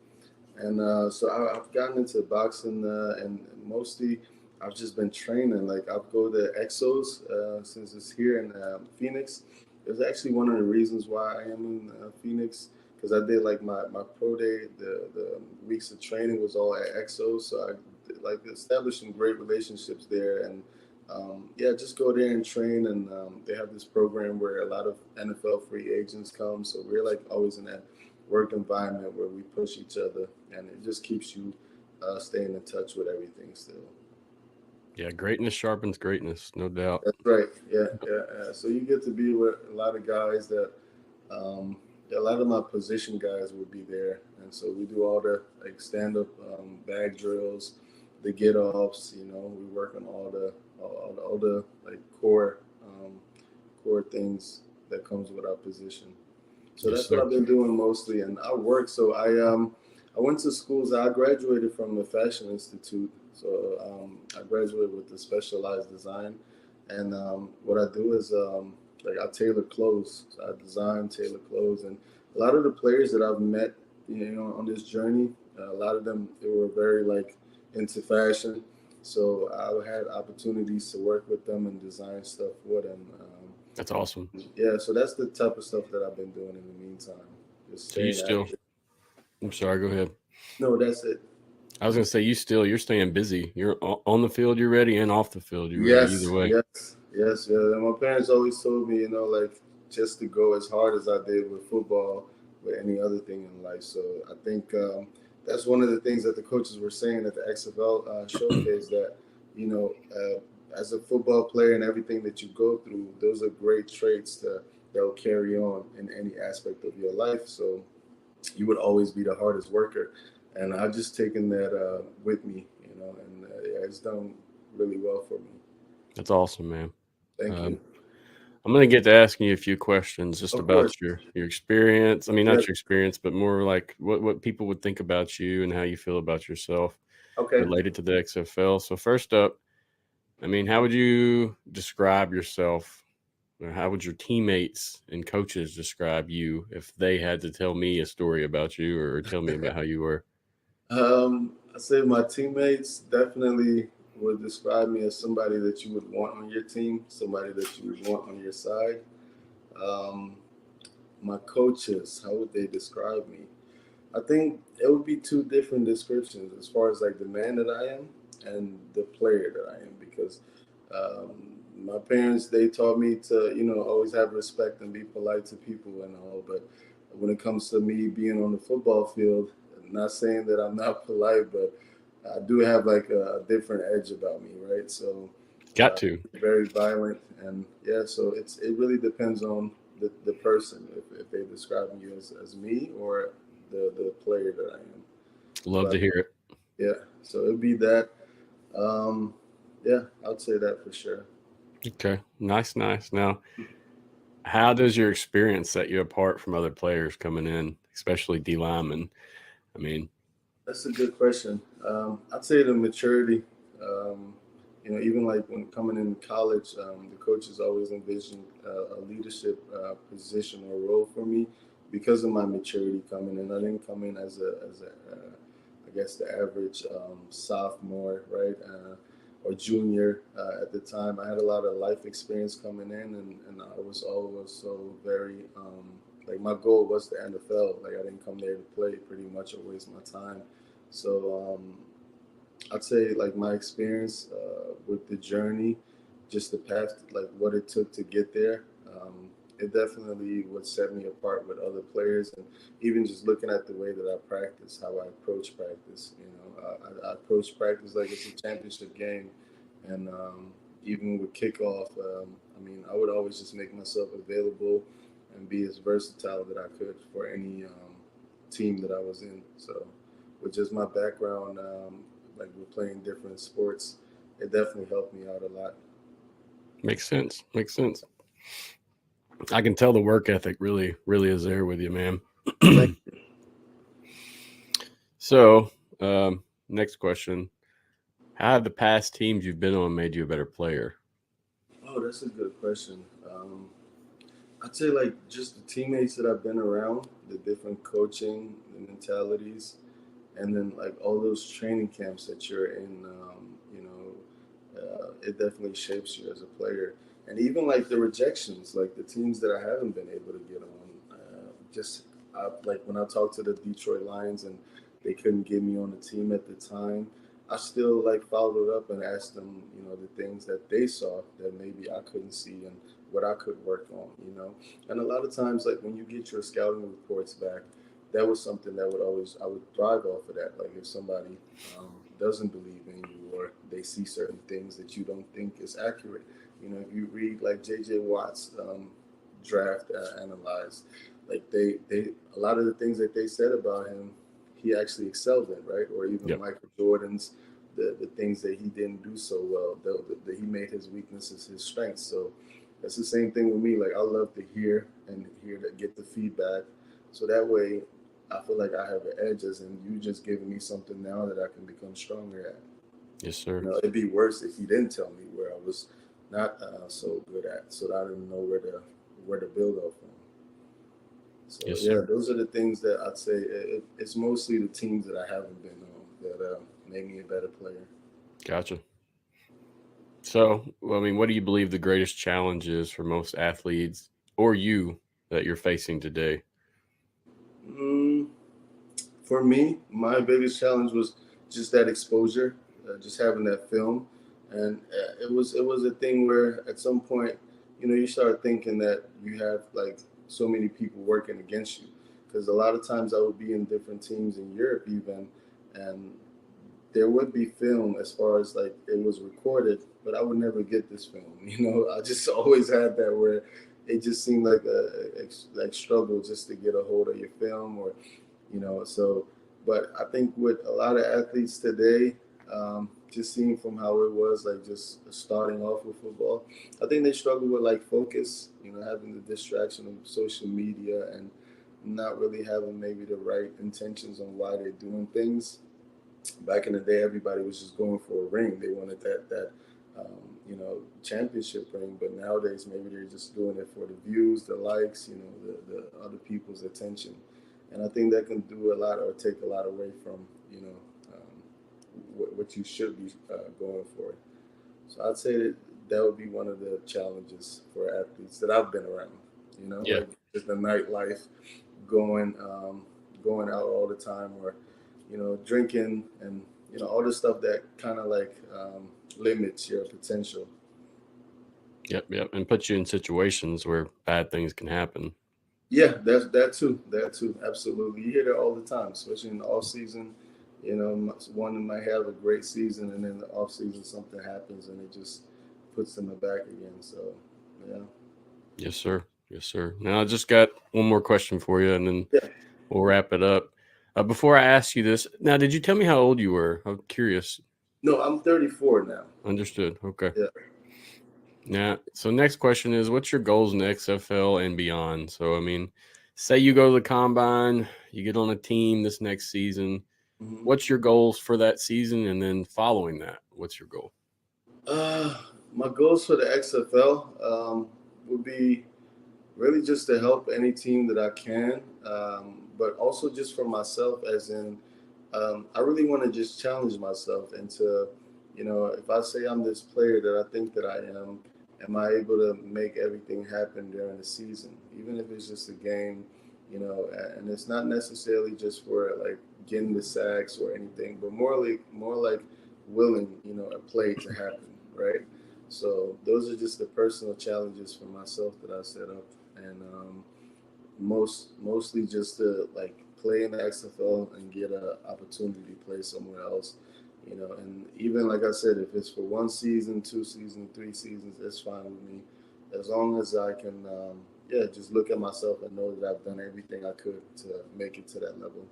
And so I've gotten into boxing, and mostly I've just been training. Like I've go to Exos since it's here in Phoenix. It's actually one of the reasons why I am in Phoenix, because I did like my pro day. The weeks of training was all at Exos, so I like established some great relationships there. And yeah, just go there and train. And they have this program where a lot of NFL free agents come, so we're like always in that work environment where we push each other, and it just keeps you staying in touch with everything still. Yeah, greatness sharpens greatness, no doubt. That's right. Yeah, yeah. So you get to be with a lot of guys that, yeah, a lot of my position guys would be there, and so we do all the like stand-up bag drills, the get-offs. You know, we work on all the like core things that comes with our position. So Yes, that's what sir. I've been doing mostly, and I work. So I went to schools. I graduated from the Fashion Institute. So I graduated with the specialized design, and what I do is like I tailor clothes. So I design, tailor clothes, and a lot of the players that I've met, you know, on this journey, a lot of them they were very like into fashion. So I had opportunities to work with them and design stuff with them. That's awesome. Yeah, so that's the type of stuff that I've been doing in the meantime. Just So you staying still, active. I'm sorry, go ahead. No, that's it. I was going to say, you're staying busy. You're on the field, you're ready, and off the field, you're ready either Yes, way. yes, yes, yeah. And my parents always told me, you know, like just to go as hard as I did with football, with any other thing in life. So I think that's one of the things that the coaches were saying at the XFL showcase that, you know, as a football player and everything that you go through, those are great traits that will carry on in any aspect of your life. So you would always be the hardest worker. And I've just taken that with me, you know, and yeah, it's done really well for me. That's awesome, man. Thank Um, you. I'm going to get to asking you a few questions just Of about course. your experience. I mean, Yeah. not your experience, but more like what people would think about you and how you feel about yourself Okay. related to the XFL. So first up, I mean, how would you describe yourself? Or how would your teammates and coaches describe you if they had to tell me a story about you or tell me about how you were? I say my teammates definitely would describe me as somebody that you would want on your team, somebody that you would want on your side. Um, my coaches, how would they describe me? I think it would be two different descriptions as far as like the man that I am and the player that I am, because my parents they taught me to always have respect and be polite to people and all, but when it comes to me being on the football field, I'm not saying that I'm not polite, but I do have like a different edge about me, right? So Got to. very violent, and yeah, so it really depends on the person if they describe you as me or the player that I am. Love But to hear it. yeah, so it'd be that. Um, yeah, I'd say that for sure. Okay. Nice, nice. Now, how does your experience set you apart from other players coming in, especially D linemen? I mean, That's a good question. I'd say the maturity. Um, even like when coming in college, the coaches always envisioned a leadership position or role for me because of my maturity coming in. I didn't come in as I guess the average sophomore, right, or junior at the time. I had a lot of life experience coming in, and I was always so very like my goal was the NFL. Like I didn't come there to play pretty much or waste my time. So I'd say like my experience with the journey, just the path, like what it took to get there. it definitely would set me apart with other players, and even just looking at the way that I practice, how I approach practice. I approach practice like it's a championship game, and even with kickoff, I mean, I would always just make myself available and be as versatile that I could for any team that I was in. So, with just my background, like we're playing different sports, it definitely helped me out a lot. Makes sense. Makes sense. I can tell the work ethic really, really is there with you, man. Thank So, next question. How have the past teams you've been on made you a better player? Oh, that's a good question. I'd say like just the teammates that I've been around, the different coaching, the mentalities, and then like all those training camps that you're in. It definitely shapes you as a player. And even like the rejections, like the teams that I haven't been able to get on. Like when I talked to the Detroit Lions and they couldn't get me on the team at the time, I still like followed up and asked them, the things that they saw that maybe I couldn't see and what I could work on. And a lot of times, like when you get your scouting reports back, that was something that I would thrive off of that. Like if somebody doesn't believe in you or they see certain things that you don't think is accurate. If you read like J.J. Watt's draft analyzed, like they a lot of the things that they said about him, he actually excelled in, right? Or even Yep. Michael Jordan's the things that he didn't do so well, that he made his weaknesses his strengths. So that's the same thing with me. Like I love to hear to get the feedback, so that way I feel like I have an edge, as in you just giving me something now that I can become stronger at. Yes, sir. It'd be worse if you didn't tell me where I was not so good at, so that I didn't know where to build off from. So Yes, yeah, sir. those are the things that I'd say. It's mostly the teams that I haven't been on that made me a better player. Gotcha. So, I mean, what do you believe the greatest challenge is for most athletes or you that you're facing today? Mm, for me, my biggest challenge was just that exposure, just having that film, and it was a thing where at some point, you start thinking that you have like so many people working against you, because a lot of times I would be in different teams in Europe even, and there would be film as far as like it was recorded, but I would never get this film. I just always had that where it just seemed like like struggle just to get a hold of your film, or so. But I think with a lot of athletes today, just seeing from how it was like just starting off with football, I think they struggle with like focus, having the distraction of social media and not really having maybe the right intentions on why they're doing things. Back in the day, everybody was just going for a ring. They wanted that championship ring. But nowadays, maybe they're just doing it for the views, the likes, the other people's attention. And I think that can do a lot or take a lot away from what you should be going for. So I'd say that would be one of the challenges for athletes that I've been around. Yeah. Like just the nightlife, going going out all the time, or drinking, and all the stuff that kind of like limits your potential. Yep. Yep. And puts you in situations where bad things can happen. Yeah, that's that too, absolutely. You hear that all the time, especially in the off season. One might have a great season, and then the off season something happens, and it just puts them back again. So, yeah. Yes, sir. Yes, sir. Now, I just got one more question for you, and then Yeah. we'll wrap it up. Before I ask you this, now, did you tell me how old you were? I'm curious. No, I'm 34 now. Understood. Okay. Yeah. Now, so next question is, what's your goals in the XFL and beyond? So, I mean, say you go to the Combine, you get on a team this next season. Mhm. What's your goals for that season? And then following that, what's your goal? Uh, my goals for the XFL would be really just to help any team that I can, but also just for myself, as in, I really want to just challenge myself into, if I say I'm this player that I think that I am I able to make everything happen during the season, even if it's just a game, and it's not necessarily just for like getting the sacks or anything, but more like willing, a play to happen, right? So those are just the personal challenges for myself that I set up, and mostly just to like play in the XFL and get an opportunity to play somewhere else, and even like I said, if it's for 1 season, 2 seasons, 3 seasons, it's fine with me, as long as I can, just look at myself and know that I've done everything I could to make it to that level.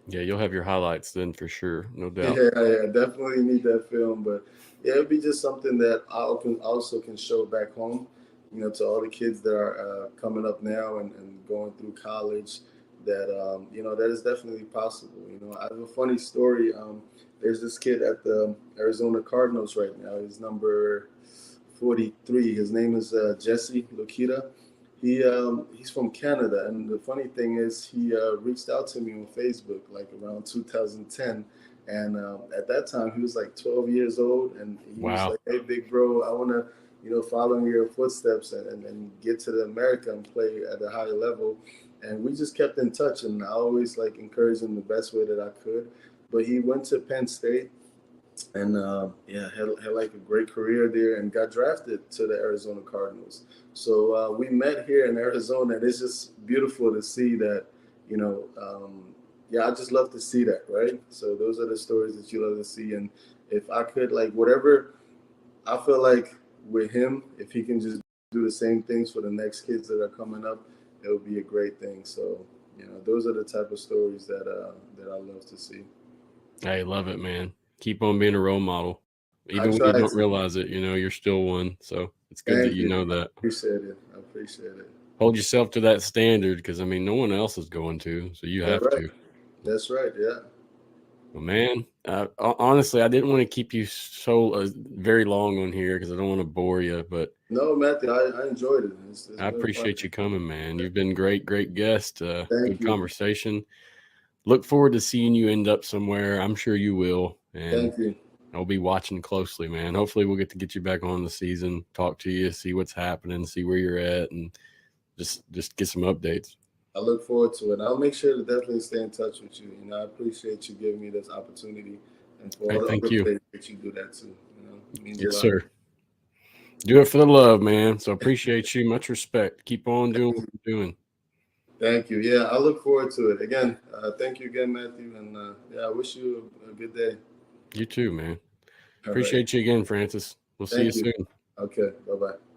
Yeah, you'll have your highlights then for sure, no doubt. Yeah, definitely need that film, but yeah, it'd be just something that I also can show back home, to all the kids that are coming up now and going through college, that that is definitely possible. I have a funny story. There's this kid at the Arizona Cardinals right now. He's number 43. His name is Jesse Lokita. He's from Canada, and the funny thing is, he reached out to me on Facebook like around 2010, and at that time he was like 12 years old, and he was like, "Hey, big bro, I want to, follow in your footsteps and get to the America and play at a higher level." And we just kept in touch, and I always like encouraged him the best way that I could. But he went to Penn State, and had like a great career there, and got drafted to the Arizona Cardinals. So we met here in Arizona, and it's just beautiful to see that. I just love to see that, right? So those are the stories that you love to see, and if I could, like, whatever, I feel like with him, if he can just do the same things for the next kids that are coming up, it would be a great thing. So those are the type of stories that I love to see. I love it, man. Keep on being a role model. Even when you don't realize it, you're still one. So it's good that you know that. I appreciate it. Hold yourself to that standard, because, no one else is going to. So you have to. That's right, yeah. Well, man, honestly, I didn't want to keep you so very long on here because I don't want to bore you. But no, Matthew, I enjoyed it. It's I appreciate you coming, man. You've been great guest. Thank you. Conversation. Look forward to seeing you end up somewhere. I'm sure you will. And thank you. I'll be watching closely, man. Hopefully we'll get you back on the season, talk to you, see what's happening, see where you're at, and just get some updates. I look forward to it. I'll make sure to definitely stay in touch with you. I appreciate you giving me this opportunity, and for all the other players that you do that too. Yes, sir. Do it for the love, man. So appreciate you. Much respect. Keep on doing what you're doing. Thank you. Yeah, I look forward to it. Again, thank you again, Matthew. And I wish you a good day. You too, man. Appreciate you again, Francis. We'll see you soon. Okay, bye-bye.